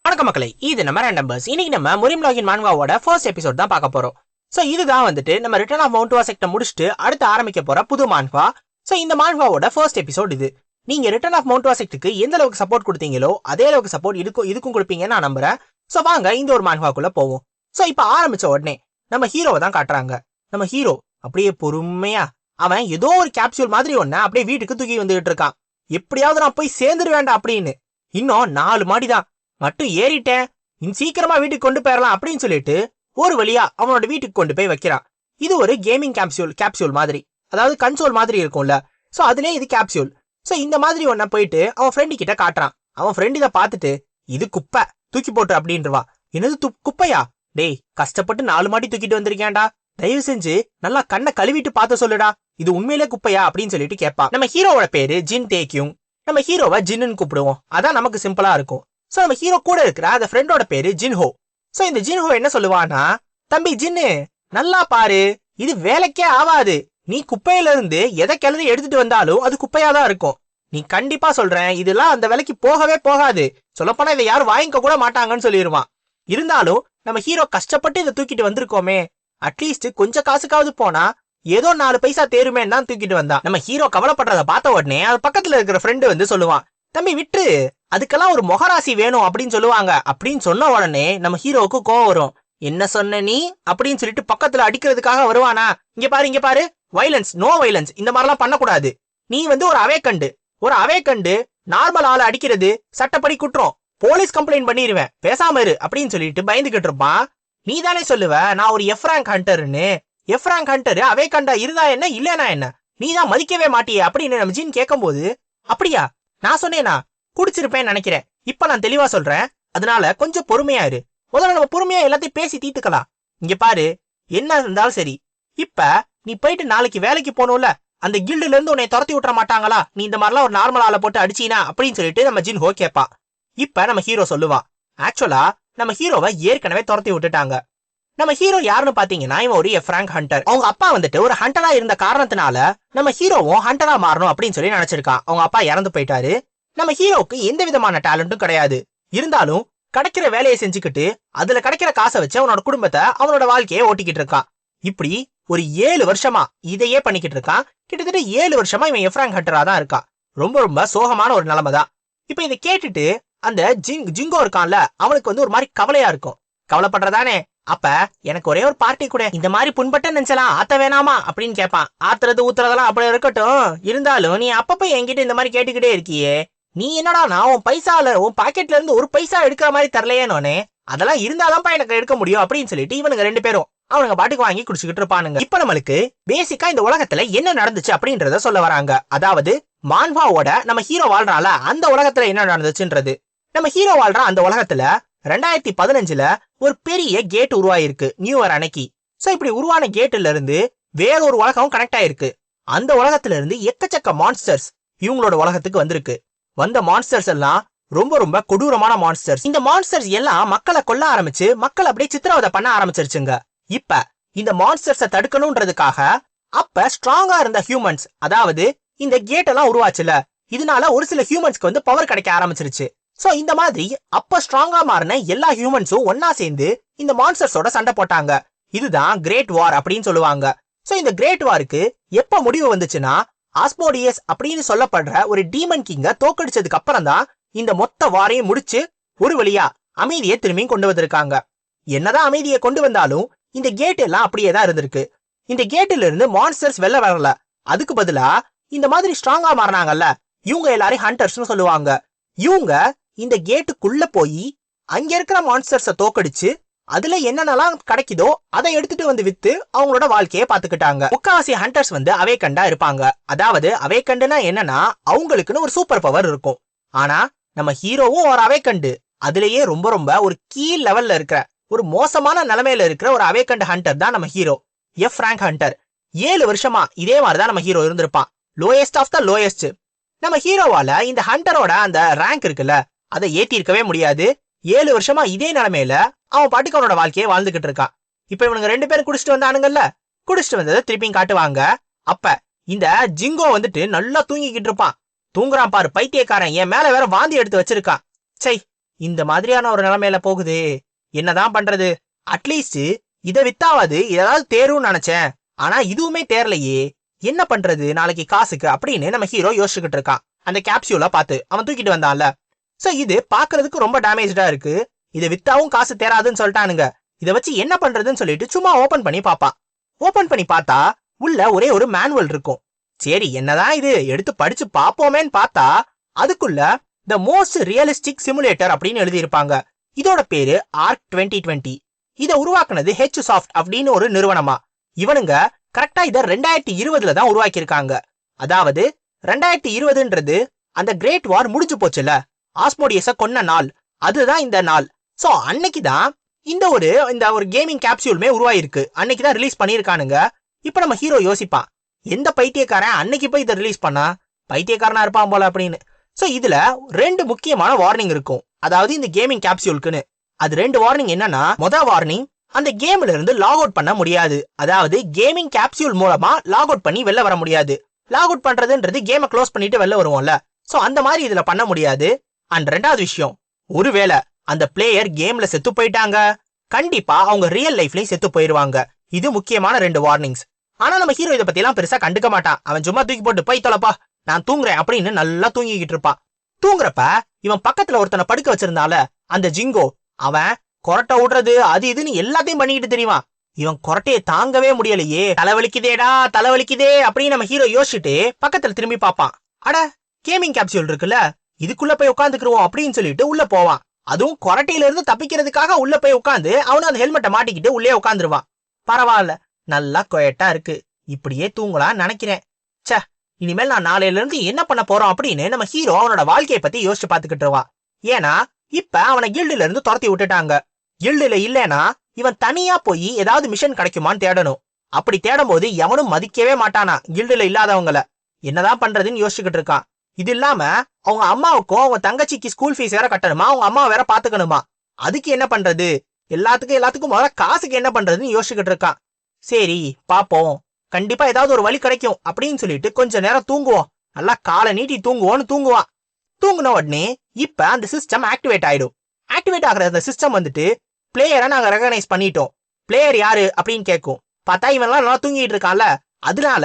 வணக்கம் மக்களே, இது நம்ம ரேண்டம்பர்ஸ். இன்னைக்கு நம்ம முரிம் லாகின் மான்வாவோட ஃபர்ஸ்ட் எபிசோட் தான் பார்க்க போறோம். சோ இதுதான் வந்துட்டு நம்ம ரிட்டர்ன் ஆஃப் மவுண்ட் வாசெக்ட முடிச்சுட்டு அடுத்து ஆரம்பிக்க போற புது மான்வா. சோ இந்த மான்வாவோட ஃபர்ஸ்ட் எபிசோட் இது. நீங்க ரிட்டர்ன் ஆஃப் மவுண்ட் வாசெக்டுக்கு எந்த அளவுக்கு சப்போர்ட் கொடுத்தீங்களோ அதே அளவுக்கு சப்போர்ட் இதுக்கும் கொடுப்பீங்கன்னு நான் நம்புறேன். சோ வாங்க இந்த ஒரு மான்வாக்குள்ள போவோம். சோ இப்ப ஆரம்பிச்ச உடனே நம்ம ஹீரோவை தான் காட்டுறாங்க. நம்ம ஹீரோ அப்படியே பொறுமையா அவன் ஏதோ ஒரு கேப்சூல் மாதிரி ஒன்ன அப்படியே வீட்டுக்கு தூக்கி வந்துகிட்டு இருக்கான். எப்படியாவது நான் போய் சேர்ந்துரு வேண்டாம் அப்படின்னு. இன்னும் 4 மாடிதான் மட்டும் ஏறிட்டேன், சீக்கிரமா வீட்டுக்கு கொண்டு போயிடலாம் அப்படின்னு சொல்லிட்டு ஒரு வழியா அவனோட வீட்டுக்கு கொண்டு போய் வைக்கிறான். இது ஒரு கேமிங் கேப்சூல் மாதிரி, அதாவது கன்சோல் மாதிரி இருக்கும்ல. சோ அதுலயே இது கேப்சூல். சோ இந்த மாதிரி ஒன்ன போயிட்டு அவன் ஃப்ரெண்டு கிட்ட காட்டுறான். அவன் ஃப்ரெண்ட் இதை பார்த்துட்டு இது குப்பை, தூக்கி போட்டு அப்படின்றவா. என்னது குப்பையா? டேய், கஷ்டப்பட்டு 4 மாடி தூக்கிட்டு வந்திருக்கேன்டா, தயவு செஞ்சு நல்லா கண்ணை கழுவிட்டு பார்த்து சொல்லுடா, இது உண்மையிலே குப்பையா அப்படின்னு சொல்லிட்டு கேட்பான். நம்ம ஹீரோவோட பேரு ஜின் டேக்யூங். நம்ம ஹீரோவை ஜின்னு கூப்பிடுவோம், அதான் நமக்கு சிம்பிளா இருக்கும். சோ நம்ம ஹீரோ கூட இருக்கிற அந்த ஃப்ரெண்டோட பேரு ஜின்ஹோ. சோ இந்த ஜின்ஹோ என்ன சொல்லுவானா, தம்பி ஜின்னு நல்லா பாரு, இது வேலைக்கே ஆவாது. நீ குப்பையில இருந்து எதை கிளறி எடுத்துட்டு வந்தாலும் அது குப்பையாதான் இருக்கும். நீ கண்டிப்பா சொல்றேன், இதெல்லாம் அந்த வேலைக்கு போகவே போகாது. சொல்லப்போனா இதை யாரும் வாங்கிக்க கூட மாட்டாங்கன்னு சொல்லிடுவான். இருந்தாலும் நம்ம ஹீரோ கஷ்டப்பட்டு இதை தூக்கிட்டு வந்திருக்கோமே, அட்லீஸ்ட் கொஞ்சம் காசுக்காவது போனா ஏதோ 4 பைசா தேருமேன்னு தான் தூக்கிட்டு வந்தான். நம்ம ஹீரோ கவலைப்படுறத பார்த்த உடனே அது பக்கத்துல இருக்கிற ஃப்ரெண்டு வந்து சொல்லுவான், தம்பி விட்டு, அதுக்கெல்லாம் ஒரு மொகராசி வேணும் அப்படின்னு சொல்லுவாங்க. அப்படின்னு சொன்ன உடனே நம்ம ஹீரோவுக்கு கோவம் வரும். என்ன சொன்ன நீ அப்படின்னு சொல்லிட்டு பக்கத்துல அடிக்கிறதுக்காக வருவானா. இங்க பாரு, வைலன்ஸ், நோ வைலன்ஸ், இந்த மாதிரிலாம் பண்ணக்கூடாது. நீ வந்து ஒரு அவேக்கண்டு நார்மல் ஆளை அடிக்கிறது சட்டப்படி குற்றம், போலீஸ் கம்ப்ளைண்ட் பண்ணிடுவேன், பேசாம இரு அப்படின்னு சொல்லிட்டு பயந்துகிட்டு இருப்பான். நீ தானே சொல்லுவ நான் ஒரு எஃப்ராங்க் ஹண்டர்னு. எஃப்ராங்க் ஹண்டர் அவேக்கண்டா இருந்தா என்ன இல்லனா என்ன, நீ தான் மதிக்கவே மாட்டியே அப்படின்னு நம்ம ஜின் கேட்கும் போது, அப்படியா நான் சொன்னேனா, குடிச்சிருப்பேன்னு நினைக்கிறேன், இப்ப நான் தெளிவா சொல்றேன், அதனால கொஞ்சம் பொறுமையா இரு, முதல்ல நம்ம பொறுமையா எல்லாத்தையும் பேசி தீர்த்துக்கலாம். இங்க பாரு, என்ன இருந்தாலும் சரி, இப்ப நீ போயிட்டு நாளைக்கு வேலைக்கு போகணும்ல, அந்த கில்டுல இருந்து உன்னை துரத்தி விட்டுற மாட்டாங்களா நீ இந்த மாதிரிலாம் ஒரு நார்மல் ஆளை போட்டு அடிச்சீனா அப்படின்னு சொல்லிட்டு நம்ம ஜின்ஹோ கேட்பா. இப்ப நம்ம ஹீரோ சொல்லுவான், ஆக்சுவலா நம்ம ஹீரோவை ஏற்கனவே துரத்தி விட்டுட்டாங்க. நம்ம ஹீரோ யாருன்னு பாத்தீங்கன்னா இவன் ஒரு எஃப்ராங்க் ஹண்டர். அவங்க அப்பா வந்துட்டு ஒரு ஹண்டரா இருந்த காரணத்தினால நம்ம ஹீரோவும் ஹண்டரா மாறணும் அப்படின்னு சொல்லி நினைச்சிருக்கான். அவங்க அப்பா இறந்து போயிட்டாரு. நம்ம ஹீரோவுக்கு எந்த விதமான டேலண்ட்டும் கிடையாது. இருந்தாலும் கிடைக்கிற வேலையை செஞ்சுக்கிட்டு அதுல கிடைக்கிற காசை வச்சு அவனோட குடும்பத்தை அவனோட வாழ்க்கையை ஓட்டிக்கிட்டு இருக்கான். இப்படி ஒரு 7 வருஷமா இதையே பண்ணிக்கிட்டு இருக்கான். கிட்டத்தட்ட 7 வருஷமா இவன் எஃப்ராங்க் ஹண்டரா தான் இருக்கான். ரொம்ப ரொம்ப சோகமான ஒரு நிலைமை தான். இப்ப இதை கேட்டுட்டு அந்த ஜிங்கோ இருக்கான்ல, அவனுக்கு வந்து ஒரு மாதிரி கவலையா இருக்கும். கவலைப்படுறதானே, அப்ப எனக்கு ஒரே ஒரு பார்ட்டி கூட, இந்த மாதிரி புண்பட்ட நினைச்சலாம் ஆத்த வேணாமா அப்படின்னு கேட்பான். ஆத்துறது ஊத்துறதெல்லாம் அப்படி இருக்கட்டும், இருந்தாலும் நீ அப்பப்ப என்கிட்ட இந்த மாதிரி கேட்டுக்கிட்டே இருக்கியே, நீ என்னடா நான் உன் பாக்கெட்ல இருந்து ஒரு பைசா எடுக்கிற மாதிரி தரலையேனோனே, அதெல்லாம் இருந்தாதான்ப்பா எனக்கு எடுக்க முடியும் அப்படின்னு சொல்லிட்டு இவனுங்க 2 பேரும் அவனுங்க பாட்டுக்கு வாங்கி குடிச்சுக்கிட்டு இருப்பானுங்க. இப்ப நம்மளுக்கு பேசிக்கா இந்த உலகத்துல என்ன நடந்துச்சு அப்படின்றத சொல்ல வராங்க. அதாவது மான்வாவோட நம்ம ஹீரோ வாழ்றான்ல அந்த உலகத்துல என்ன நடந்துச்சுன்றது. நம்ம ஹீரோ வாழ்ற அந்த உலகத்துல 2015ல ஒரு பெரிய கேட் உருவாயிருக்கு நியூ இயர் அன்னைக்கு. சோ இப்படி உருவான கேட்ல இருந்து வேற ஒரு உலகம் கனெக்ட் ஆயிருக்கு. அந்த உலகத்துல இருந்து எக்கச்சக்க மான்ஸ்டர்ஸ் இவங்களோட உலகத்துக்கு வந்திருக்கு. வந்த மான்ஸ்டர்ஸ் எல்லாம் ரொம்ப ரொம்ப கொடூரமான மான்ஸ்டர்ஸ். இந்த மான்ஸ்டர்ஸ் எல்லாம் மக்களை கொல்ல ஆரம்பிச்சு மக்களை அப்படியே சித்திரவதை பண்ண ஆரம்பிச்சிருச்சுங்க. இப்ப இந்த மான்ஸ்டர்ஸை தடுக்கணும்ன்றதுக்காக அப்ப ஸ்ட்ராங்கா இருந்த ஹியூமன்ஸ், அதாவது இந்த கேட் எல்லாம் உருவாச்சுல, இதனால ஒரு சில ஹியூமன்ஸ்க்கு வந்து பவர் கிடைக்க ஆரம்பிச்சிருச்சு. சோ இந்த மாதிரி அப்ப ஸ்ட்ராங்கா மாறின எல்லா ஹியூமன்ஸும் ஒன்னா சேர்ந்து இந்த மான்ஸ்டர்ஸோட சண்டை போட்டாங்க. இதுதான் கிரேட் வார் அப்படின்னு சொல்லுவாங்க. சோ இந்த கிரேட் வாருக்கு எப்ப முடிவு வந்துச்சுன்னா, ஆஸ்மோடியஸ் அப்படின்னு சொல்லப்படுற ஒரு டீமன் கிங்க தோக்கடிச்சதுக்கு அப்புறம் தான் இந்த மொத்த வாரையும் முடிச்சு ஒரு வழியா அமைதியை திரும்பி கொண்டு வந்திருக்காங்க. என்னதான் அமைதியை கொண்டு வந்தாலும் இந்த கேட் எல்லாம் அப்படியே தான் இருந்திருக்கு. இந்த கேட்ல இருந்து மான்ஸ்டர்ஸ் வெளில வரல. அதுக்கு பதிலா இந்த மாதிரி ஸ்ட்ராங்கா மாறினாங்கல்ல, இவங்க எல்லாரையும் ஹண்டர்ஸ்னு சொல்லுவாங்க. இவங்க இந்த கேட்டுக்குள்ள போய் அங்க இருக்கிற மான்ஸ்டர்ஸ தோக்கடிச்சு அதுல என்னென்னலாம் கிடைக்குதோ அதை எடுத்துட்டு வந்து வித்து அவங்களோட வாழ்க்கையை பாத்துக்கிட்டாங்க. முக்காவாசி ஹண்டர்ஸ் வந்து அவேக்கண்டா இருப்பாங்க. அதாவது அவேக்கண்டுனா என்னன்னா, அவங்களுக்குன்னு ஒரு சூப்பர் பவர் இருக்கும். ஆனா நம்ம ஹீரோவும் ஒரு அவேக்கண்டு, அதுலயே ரொம்ப ரொம்ப ஒரு கீழ் லெவல்ல இருக்கிற ஒரு மோசமான நிலைமையில இருக்கிற ஒரு அவேக்கண்ட் ஹண்டர் தான் நம்ம ஹீரோ எஃப்ராங்க் ஹண்டர். 7 வருஷமா இதே மாதிரிதான் நம்ம ஹீரோ இருந்திருப்பான், லோயஸ்ட் ஆஃப் த லோயஸ்ட். நம்ம ஹீரோவால இந்த ஹண்டரோட அந்த ரேங்க் இருக்குல்ல, அதை ஏத்தி இருக்கவே முடியாது. 7 வருஷமா இதே நிலைமையில அவன் பாட்டுக்கு அவனோட வாழ்க்கையை வாழ்ந்துகிட்டு இருக்கான். இப்ப இவனுங்க 2 பேரும் குடிச்சிட்டு வந்தானுங்கல்ல, குடிச்சிட்டு வந்ததை திருப்பியும் காட்டுவாங்க. அப்ப இந்த ஜிங்கோ வந்துட்டு நல்லா தூங்கிக்கிட்டு இருப்பான். தூங்குறான் பாரு பைத்தியக்காரன், என் மேல வேற வாந்தி எடுத்து வச்சிருக்கான். சை, இந்த மாதிரியான ஒரு நிலைமையில போகுது, என்னதான் பண்றது? அட்லீஸ்ட் இதை வித்தாவது ஏதாவது தேரும்னு நினைச்சேன், ஆனா இதுவுமே தேரலையே, என்ன பண்றது நாளைக்கு காசுக்கு அப்படின்னு நம்ம ஹீரோ யோசிச்சுக்கிட்டு இருக்கான். அந்த கேப்சியூல பார்த்து அவன் தூக்கிட்டு வந்தான்ல. சோ இது பாக்குறதுக்கு ரொம்ப டேமேஜா இருக்கு, இதை வித்தாவும் காசு தேராதுன்னு சொல்லிட்டானுங்க. இதை வச்சு என்ன பண்றதுன்னு சொல்லிட்டு சும்மா ஓபன் பண்ணி பாப்பான். ஓபன் பண்ணி பார்த்தா உள்ள ஒரே ஒரு மேனுவல் இருக்கும். சரி என்னதான் இது, எடுத்து படிச்சு பாப்போமேன்னு பார்த்தா அதுக்குள்ள த மோஸ்ட் ரியலிஸ்டிக் சிமுலேட்டர் அப்படின்னு எழுதி இருப்பாங்க. இதோட பேரு ஆர்க் 2020. இதை உருவாக்குனது ஹெச் சாஃப்ட் அப்படின்னு ஒரு நிறுவனமா. இவனுங்க கரெக்டா இதை 2020 தான் உருவாக்கி இருக்காங்க. அதாவது 2020ன்றது அந்த கிரேட் வார் முடிஞ்சு போச்சுல, ஆஸ்மோடியஸ கொன்ன நாள், அதுதான் இந்த நாள். சோ அன்னைக்குதான் இந்த ஒரு கேமிங் கேப்சூலுமே உருவாயிருக்கு. அன்னைக்குதான் ரிலீஸ் பண்ணிருக்கானுங்க. இப்ப நம்ம ஹீரோ யோசிப்பான், எந்த பைத்தியக்காரன் அன்னைக்கு போய் இதை ரிலீஸ் பண்ணா, பைத்தியக்காரனா இருப்பான் போல அப்படின்னு. சோ இதுல 2 முக்கியமான வார்னிங் இருக்கும், அதாவது இந்த கேமிங் கேப்சூலுக்குன்னு. அது 2 வார்னிங் என்னன்னா, மொதல் வார்னிங், அந்த கேம்ல இருந்து லாக் அவுட் பண்ண முடியாது. அதாவது கேமிங் கேப்சூல் மூலமா லாக் அவுட் பண்ணி வெளில வர முடியாது. லாக் அவுட் பண்றதுன்றது கேமை க்ளோஸ் பண்ணிட்டு வெளில வருவோம்ல, சோ அந்த மாதிரி இதுல பண்ண முடியாது. அண்ட் 2வது விஷயம், ஒருவேளை அந்த பிளேயர் கேம்ல செத்து போயிட்டாங்க, கண்டிப்பா அவங்க ரியல் லைஃப்லயும் செத்து போயிருவாங்க. இது முக்கியமான 2 வார்னிங்ஸ். ஆனா நம்ம ஹீரோ இதை பத்தி எல்லாம் பெருசா கண்டுக்க மாட்டான். அவன் சும்மா தூக்கி போட்டு போய் தொலைப்பா, நான் தூங்குறேன் அப்படின்னு நல்லா தூங்கிக்கிட்டு இருப்பான். தூங்குறப்ப இவன் பக்கத்துல ஒருத்தனை படுக்க வச்சிருந்தால அந்த ஜிங்கோ, அவன் கொரட்டை விடுறது அது இதுன்னு எல்லாத்தையும் பண்ணிக்கிட்டு தெரியுமா. இவன் கொரட்டையை தாங்கவே முடியலையே, தலைவலிக்குதேடா தலைவலிக்குதே அப்படின்னு நம்ம ஹீரோ யோசிச்சுட்டு பக்கத்துல திரும்பி பார்ப்பான். அட கேமிங் கேப்சூல் இருக்குல்ல, இதுக்குள்ள போய் உட்காந்துக்குருவோம் அப்படின்னு சொல்லிட்டு உள்ள போவான். அதுவும் கொரட்டையில இருந்து தப்பிக்கிறதுக்காக உள்ள போய் உட்காந்து அவனும் அந்த ஹெல்மெட்டை மாட்டிக்கிட்டு உள்ளே உட்காந்துருவான். பரவாயில்ல, நல்லா கொயட்டா இருக்கு, இப்படியே தூங்கலாம்னு நினைக்கிறேன். சே, இனிமேல் நான் நாளையில இருந்து என்ன பண்ண போறோம் அப்படின்னு நம்ம ஹீரோ அவனோட வாழ்க்கையை பத்தி யோசிச்சு பாத்துக்கிட்டு இருவான். ஏன்னா இப்ப அவனை கில்டுல இருந்து துரத்தி விட்டுட்டாங்க. கில்டுல இல்லைன்னா இவன் தனியா போய் ஏதாவது மிஷன் கிடைக்குமான்னு தேடணும். அப்படி தேடும் போது எவனும் மதிக்கவே மாட்டானா கில்டுல இல்லாதவங்கள. என்னதான் பண்றதுன்னு யோசிச்சுக்கிட்டு இருக்கான். இது இல்லாம அவங்க அம்மாவுக்கும் அவங்க தங்கச்சிக்கு ஸ்கூல் ஃபீஸ் வேற கட்டணுமா, அவங்க அம்மா வேற பாத்துக்கணுமா. அதுக்கு என்ன பண்றது, எல்லாத்துக்கும் முதல்ல காசுக்கு என்ன பண்றதுன்னு யோசிச்சுக்கிட்டு இருக்கான். சரி பாப்போம், கண்டிப்பா ஏதாவது ஒரு வழி கிடைக்கும் அப்படின்னு சொல்லிட்டு கொஞ்ச நேரம் தூங்குவோம், நல்லா காலை நீட்டி தூங்குவோன்னு தூங்குவான். தூங்குன உடனே இப்ப அந்த சிஸ்டம் ஆக்டிவேட் ஆயிடும். ஆக்டிவேட் ஆகிற அந்த சிஸ்டம் வந்துட்டு பிளேயரை நாங்க ரெகனைஸ் பண்ணிட்டோம், பிளேயர் யாரு அப்படின்னு கேட்கும். பார்த்தா இவன்லாம் நல்லா தூங்கிட்டு இருக்கான்ல, அதனால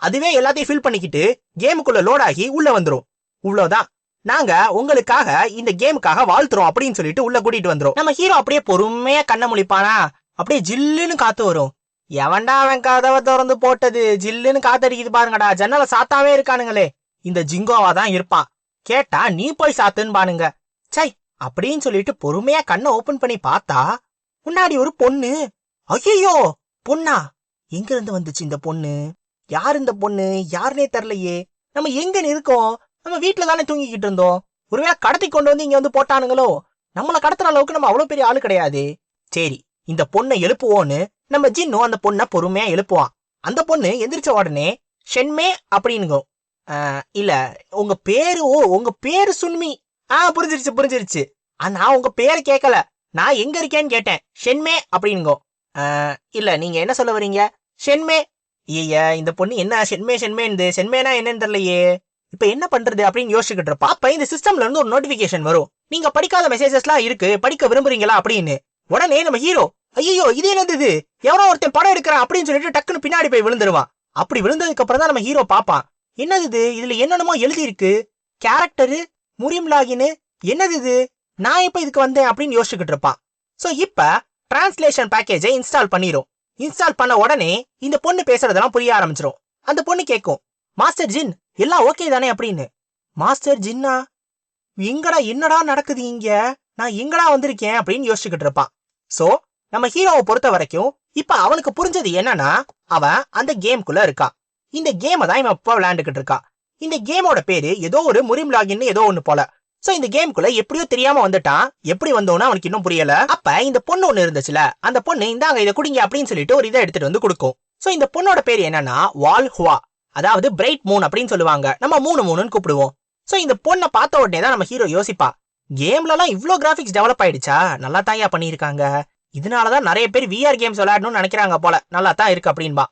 அதுவே எல்லாத்தையும் ஃபில் பண்ணிக்கிட்டு கேமுக்குள்ள லோட் ஆகி உள்ள வந்துரும். இவ்வளவுதான், நாங்க உங்களுக்காக இந்த கேமுக்காக வாழ்த்துறோம் அப்படின்னு சொல்லிட்டு உள்ள கூட்டிட்டு வந்துரும். நம்ம ஹீரோ அப்படியே பொறுமையா கண்ணை முழிப்பானா, அப்படியே ஜில்லுன்னு காத்து வரும். எவன்டா அவன் கதவை திறந்து போட்டது, ஜில்லுன்னு காத்தடிக்குது பாருங்கடா, ஜன்னலை சாத்தாவே இருக்கானுங்களே, இந்த ஜிங்கோவா தான் இருப்பான். கேட்டா நீ போய் சாத்துன்னு பானுங்க. சை அப்படின்னு சொல்லிட்டு பொறுமையா கண்ணை ஓபன் பண்ணி பார்த்தா முன்னாடி ஒரு பொண்ணு. ஐயோ பொண்ணா, எங்க இருந்து வந்துச்சு இந்த பொண்ணு, யார் இந்த பொண்ணு, யாருனே தெரியலையே, நம்ம எங்க இருக்கோம், நம்ம வீட்டுல தானே தூங்கிக்கிட்டு இருந்தோம், ஒருவேளை கடத்தி கொண்டு வந்து இங்க வந்து போட்டானுங்களோ, நம்மளை கடத்துற அளவுக்கு நம்ம அவ்வளவு பெரிய ஆளு கிடையாது. சரி இந்த பொண்ணை எழுப்புவோன்னு நம்ம ஜின்னு அந்த பொண்ணை பொறுமையா எழுப்புவான். அந்த பொண்ணு எந்திரிச்ச உடனே ஷென்மே அப்படின்னுங்க. இல்ல உங்க பேரு, உங்க பேரு சுன்மி. புரிஞ்சிருச்சு. நான் உங்க பேரை கேட்கல, நான் எங்க இருக்கேன்னு கேட்டேன், ஷென்மே அப்படின்னுங்க. இல்ல நீங்க என்ன சொல்ல வரீங்க, ஷென்மே. ஐயா இந்த பொண்ணு என்ன ஷென்மேன்னு, ஷென்மேனா என்னன்னு தெரியலையே, இப்ப என்ன பண்றது அப்படின்னு யோசிச்சுக்கிட்டு இருப்பா. அப்ப இந்த சிஸ்டம்ல இருந்து ஒரு நோட்டிபிகேஷன் வரும், நீங்க படிக்காத மெசேஜஸ் எல்லாம் இருக்கு, படிக்க விரும்புறீங்களா அப்படின்னு. உடனே நம்ம ஹீரோ ஐயோ இது என்னது, இது எவனோ ஒருத்தன் படம் எடுக்கிறான் அப்படின்னு சொல்லிட்டு டக்குன்னு பின்னாடி போய் விழுந்துருவான். அப்படி விழுந்ததுக்கு அப்புறம் தான் நம்ம ஹீரோ பாப்பான், என்னது இதுல என்னென்னமோ எழுதி இருக்கு, கேரக்டரு முரிம் லாகின், என்னது இது, நான் இப்ப இதுக்கு வந்தேன் அப்படின்னு யோசிச்சுக்கிட்டு இருப்பான். சோ இப்ப டிரான்ஸ்லேஷன் பேக்கேஜை இன்ஸ்டால் பண்ணிரும். இன்ஸ்டால் பண்ண உடனே இந்த பொண்ணு பேசுறதெல்லாம் புரிய ஆரம்பிச்சிரும். அந்த பொண்ணு கேட்கும், மாஸ்டர் ஜின் எல்லாம் ஓகே தானே அப்படின்னு. மாஸ்டர் ஜின்னா, எங்கடா என்னடா நடக்குது இங்க, நான் எங்கடா வந்திருக்கேன் அப்படின்னு யோசிச்சுக்கிட்டு இருப்பான். சோ நம்ம ஹீரோவை பொறுத்த வரைக்கும் இப்ப அவனுக்கு புரிஞ்சது என்னன்னா, அவன் அந்த கேம்குள்ள இருக்கான். இந்த கேமை தான் இவன் இப்ப விளையாண்டுகிட்டு இருக்கான். இந்த கேமோட பேரு ஏதோ ஒரு முரிம் லாகின் ஏதோ ஒண்ணு போல. சோ இந்த கேமுக்குள்ள எப்படியோ தெரியாம வந்துட்டான், எப்படி வந்தோன்னு அவனுக்கு இன்னும் புரியல. அப்ப இந்த பொண்ணு ஒண்ணு இருந்துச்சுல, அந்த பொண்ணு இந்தாங்க இதை குடிங்க அப்படின்னு சொல்லிட்டு ஒரு இதை எடுத்துட்டு வந்து கொடுக்கும். சோ இந்த பொண்ணோட பேரு என்னன்னா வால் ஹுவா, அதாவது பிரைட் மூன் அப்படின்னு சொல்லுவாங்க, நம்ம மூணுன்னு கூப்பிடுவோம். சோ இந்த பொண்ணை பார்த்த உடனே தான் நம்ம ஹீரோ யோசிப்பா, கேம்ல எல்லாம் இவ்ளோ கிராபிக்ஸ் டெவலப் ஆயிடுச்சா, நல்லா தாயா பண்ணிருக்காங்க, இதனாலதான் நிறைய பேர் விஆர் கேம்ஸ் விளையாடணும்னு நினைக்கிறாங்க போல, நல்லா தான் இருக்கு அப்படின்பா.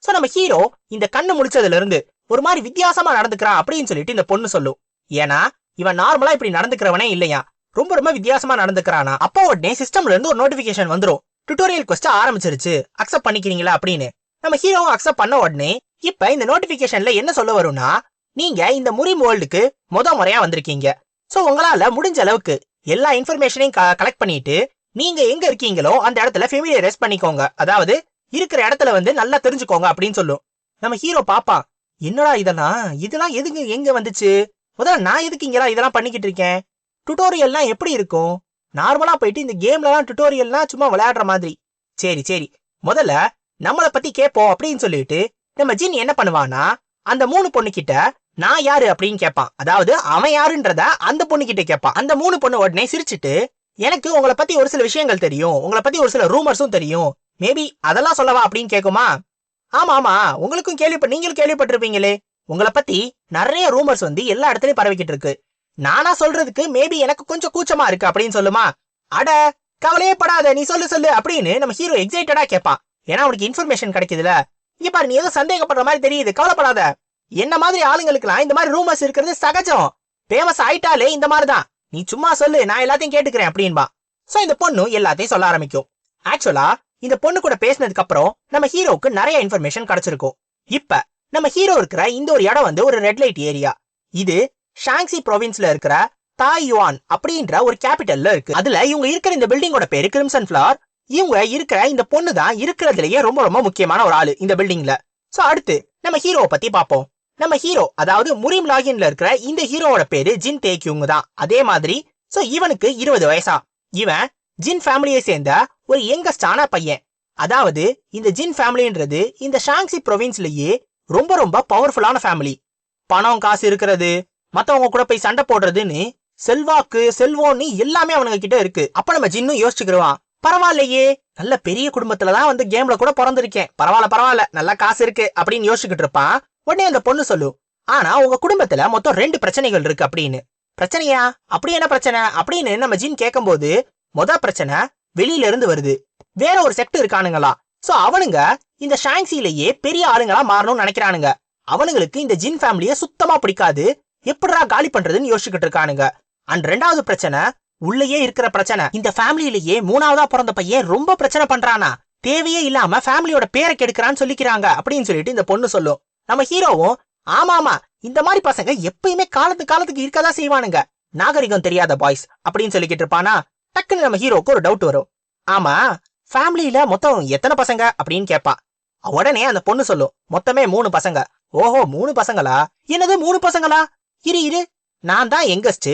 சோ நம்ம ஹீரோ இந்த கண்ணு முழிச்சதுல இருந்து ஒரு மாதிரி வித்தியாசமா நடந்துக்கிறான் அப்படின்னு சொல்லிட்டு இந்த பொண்ணு சொல்லும். ஏன்னா இவன் நார்மலா இப்படி நடந்துக்கிறவனே இல்லையா, ரொம்ப ரொம்ப வித்தியாசமா நடந்துக்கிறானா. அப்போ உடனே சிஸ்டம்ல இருந்து ஒரு நோட்டிபிகேஷன் வந்துரும், டுட்டோரியல் குவெஸ்ட் ஆரம்பிச்சிருச்சு, அக்செப்ட் பண்ணிக்கிறீங்களா அப்படின்னு. நம்ம ஹீரோவும் அக்செப்ட் பண்ண உடனே இப்ப இந்த நோட்டிபிகேஷன்ல என்ன சொல்ல வரும்னா, நீங்க இந்த முரிம் வேர்ல்டுக்கு முறையா வந்திருக்கீங்க. சோ உங்களால முடிஞ்ச அளவுக்கு எல்லா இன்ஃபர்மேஷனையும் கலெக்ட் பண்ணிட்டு நீங்க எங்க இருக்கீங்களோ அந்த இடத்துல ஃபெமிலியரைஸ் பண்ணிக்கோங்க, அதாவது இருக்கிற இடத்துல வந்து நல்லா தெரிஞ்சுக்கோங்க அப்படின்னு சொல்லும். நம்ம ஹீரோ பாப்பான், என்னடா இதெல்லாம் எதுக்கு எங்க வந்துச்சு, முதல்ல நான் எதுக்கு இங்கெல்லாம் இதெல்லாம் பண்ணிக்கிட்டு இருக்கேன், டுட்டோரியல்லாம் எப்படி இருக்கும், நார்மலா போயிட்டு இந்த கேம்லலாம் டுட்டோரியல்லாம் சும்மா விளையாடுற மாதிரி. சரி முதல்ல நம்மளை பத்தி கேட்போம் அப்படின்னு சொல்லிட்டு நம்ம ஜின் என்ன பண்ணுவானா, அந்த 3 பொண்ணு கிட்ட நான் யாரு அப்படின்னு கேட்பான். அதாவது அவன் யாருன்றத அந்த பொண்ணு கிட்ட கேட்பான். அந்த 3 பொண்ணு உடனே சிரிச்சுட்டு, எனக்கு உங்களை பத்தி ஒரு சில விஷயங்கள் தெரியும், உங்களை பத்தி ஒரு சில ரூமர்ஸும் தெரியும், மேபி அதெல்லாம் சொல்லவா அப்படின்னு கேட்குமா. ஆமா உங்களுக்கும் நீங்களும் கேள்விப்பட்டிருப்பீங்களே, உங்களை பத்தி நிறைய ரூமர்ஸ் வந்து எல்லா இடத்துலயும் பரவிக்கிட்டு இருக்கு, நானா சொல்றதுக்கு மேபி எனக்கு கொஞ்சம் கூச்சமா இருக்கு அப்படின்னு சொல்லுமா. அட கவலையே படாத, நீ சொல்லு அப்படின்னு நம்ம ஹீரோ எக்ஸைட்டடா கேட்பான். ஏன்னா அவனுக்கு இன்ஃபர்மேஷன் கிடைக்குதுல. இங்க பாரு, நீ ஏதோ சந்தேகப்படுற மாதிரி தெரியுது, கவலைப்படாத, என்ன மாதிரி ஆளுங்களுக்குலாம் இந்த மாதிரி ரூமர்ஸ் இருக்கிறது சகஜம், ஃபேமஸ் ஆயிட்டாலே இந்த மாதிரிதான், நீ சும்மா சொல்லு, நான் எல்லாத்தையும் கேட்டுக்கிறேன் அப்படின்பா. சோ இந்த பொண்ணு எல்லாத்தையும் சொல்ல ஆரம்பிக்கும். ஆக்சுவலா இந்த பொண்ணு கூட பேசினதுக்கு அப்புறம் நம்ம ஹீரோவுக்கு நிறைய இன்ஃபர்மேஷன் கிடைச்சிருக்கும். இப்ப நம்ம ஹீரோ இருக்கிற இந்த ஒரு இடம் வந்து ஒரு ரெட் லைட் ஏரியா. இது ஷாங்ஸி ப்ரொவின்ஸ்ல இருக்கிற தாய்யுவான் அப்படின்ற ஒரு கேபிட்டல்ல இருக்கு. அதுல இவங்க இருக்கிற இந்த பில்டிங்கோட பேரு கிரிம்சன் ஃபிளவர். இவங்க இருக்கிற இந்த பொண்ணு தான் இருக்கிறதுலயே ரொம்ப ரொம்ப முக்கியமான ஒரு ஆளு இந்த பில்டிங்ல. சோ அடுத்து நம்ம ஹீரோவை பத்தி பாப்போம். நம்ம ஹீரோ, அதாவது முரிம் லாகின்ல இருக்கிற இந்த ஹீரோவோட பேரு ஜின் தேக்யூங் தான். அதே மாதிரி சோ இவனுக்கு 20 வயசா. இவன் ஜின் ஃபேமிலியை சேர்ந்த ஒரு யங்கஸ்டான பையன். அதாவது இந்த ஜின் ஃபேமிலின்றது இந்த ஷாங்ஸி ப்ரொவின்ஸ்லயே ரொம்ப ரொம்ப பவர்ஃபுல்லான ஃபேமிலி. பணம் காசு இருக்கிறது, மத்தவங்க கூட போய் சண்டை போடுறதுன்னு செல்வாக்கு செல்வோன்னு எல்லாமே அவனுங்க கிட்ட இருக்கு. அப்ப நம்ம ஜின்னும் யோசிச்சுக்கிடுவான், பரவாயில்லையே, நல்ல பெரிய குடும்பத்துலதான் வந்து கேம்ல கூட பிறந்திருக்கேன், பரவாயில்ல நல்லா காசு இருக்கு அப்படின்னு யோசிச்சுக்கிட்டு இருப்பான். உடனே அந்த பொண்ணு சொல்லும், ஆனா உங்க குடும்பத்துல மொத்தம் 2 பிரச்சனைகள் இருக்கு அப்படின்னு. பிரச்சனையா, அப்படி என்ன பிரச்சனை அப்படின்னு நம்ம ஜின் கேட்கும் போது, பிரச்சனை வெளியில இருந்து வருது, வேற ஒரு செக்ட் இருக்கானுங்களா. சோ அவனுங்க இந்த ஷாங்ஸிலேயே பெரிய ஆளுங்களா மாறணும்னு நினைக்கிறானுங்க. அவனுங்களுக்கு இந்த ஜின் ஃபேமிலிய சுத்தமா பிடிக்காது, எப்படிடா காலி பண்றதுன்னு யோசிச்சுக்கிட்டு இருக்கானுங்க. அண்ட் 2வது பிரச்சனை உள்ளேயே இருக்கிற பிரச்சனை. இந்த ஃபேமிலியிலேயே 3ஆவதா பிறந்த பையன் ரொம்ப பிரச்சனை பண்றானா, தேவையே இல்லாம ஃபேமிலியோட பேரை கெடுக்கிறான்னு சொல்லிக்கிறாங்க அப்படின்னு சொல்லிட்டு இந்த பொண்ணு சொல்லும். நம்ம ஹீரோவும், ஆமா இந்த மாதிரி பசங்க எப்பயுமே காலத்துக்கு இருக்கதான் செய்வானுங்க, நாகரிகம் தெரியாத பாய்ஸ் அப்படின்னு சொல்லிக்கிட்டு இருப்பானா. டக்குன்னு நம்ம ஹீரோக்கு ஒரு டவுட் வரும், ஆமா ஃபேமிலியில மொத்தம் எத்தனை பசங்க அப்படின்னு கேட்பா. உடனே அந்த பொண்ணு சொல்லும், மொத்தமே 3 பசங்க. ஓஹோ 3 பசங்களா, என்னது 3 பசங்களா, இரு நான் தான் யங்கஸ்ட்,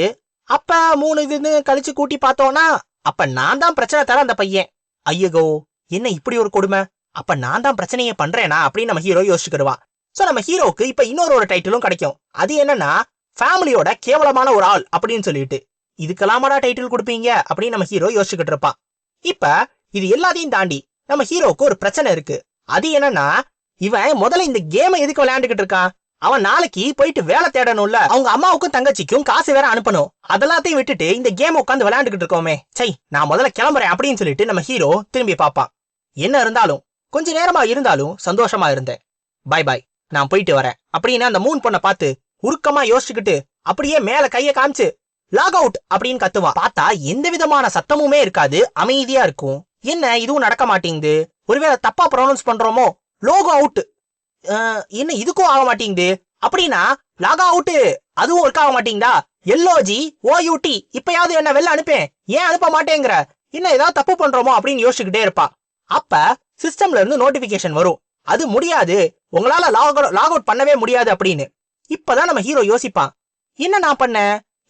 அப்ப 3 இதுன்னு கழிச்சு கூட்டி பார்த்தோம்னா அப்ப நான் தான் பிரச்சனை தர அந்த பையன். ஐயோ என்ன இப்படி ஒரு கொடுமை, அப்ப நான் தான் பிரச்சனையே பண்றேனா அப்படின்னு நம்ம ஹீரோ யோசிச்சுக்கிடுவான். சோ நம்ம ஹீரோக்கு இப்ப இன்னொரு டைட்டிலும் கிடைக்கும். அது என்னன்னா ஃபேமிலியோட கேவலமான ஒரு ஆள் அப்படின்னு சொல்லிட்டு. இதுக்கெல்லாமடா டைட்டில் கொடுப்பீங்க அப்படின்னு நம்ம ஹீரோ யோசிச்சுக்கிட்டு இருப்பான். இப்ப இது எல்லாத்தையும் தாண்டி நம்ம ஹீரோக்கு ஒரு பிரச்சனை இருக்கு. அது என்னன்னா, இவன் முதல்ல இந்த கேமை எதுக்கு விளையாண்டுகிட்டு இருக்கான், அவன் நாளைக்கு போயிட்டு வேலை தேடணும்ல, அவங்க அம்மாவுக்கும் தங்கச்சிக்கும் காசு வேற அனுப்பணும், அதெல்லாத்தையும் விட்டுட்டு இந்த கேம் உட்காந்து விளையாண்டுகிட்டு இருக்கோமே, சை நான் முதல்ல கிளம்புறேன் அப்படின்னு சொல்லிட்டு நம்ம ஹீரோ திரும்பி பாப்பான். என்ன இருந்தாலும் கொஞ்ச நேரமா இருந்தாலும் சந்தோஷமா இருந்தேன், பை நான் போயிட்டு வரேன் அப்படின்னு அந்த 3 பொண்ணை பார்த்து உருக்கமா யோசிச்சுக்கிட்டு அப்படியே மேல கைய காமிச்சு லாக் அவுட் அப்படின்னு கத்துவான். பார்த்தா எந்த விதமான சத்தமுமே இருக்காது, அமைதியா இருக்கும். என்ன இதுவும் நடக்க மாட்டேங்குது, ஒருவேளை தப்பா ப்ரொனவுன்ஸ் பண்றோமோ, லோகோ அவுட் என்ன இதுக்கும் ஆக மாட்டேங்குது அப்படின்னா லாக் அவுட் அதுவும் ஒர்க் ஆக மாட்டேங்குதா, எல்ஓஜி ஓயூடி இப்பயாவது என்ன வெளில அனுப்பேன், ஏன் அனுப்ப மாட்டேங்கிற, என்ன ஏதாவது தப்பு பண்றோமோ அப்படின்னு யோசிச்சுக்கிட்டே இருப்பா. அப்ப சிஸ்டம்ல இருந்து நோட்டிபிகேஷன் வரும், அது முடியாது, உங்களால லாக் அவுட் பண்ணவே முடியாது அப்படின்னு. இப்பதான் நம்ம ஹீரோ யோசிப்பான், என்ன நான் பண்ண,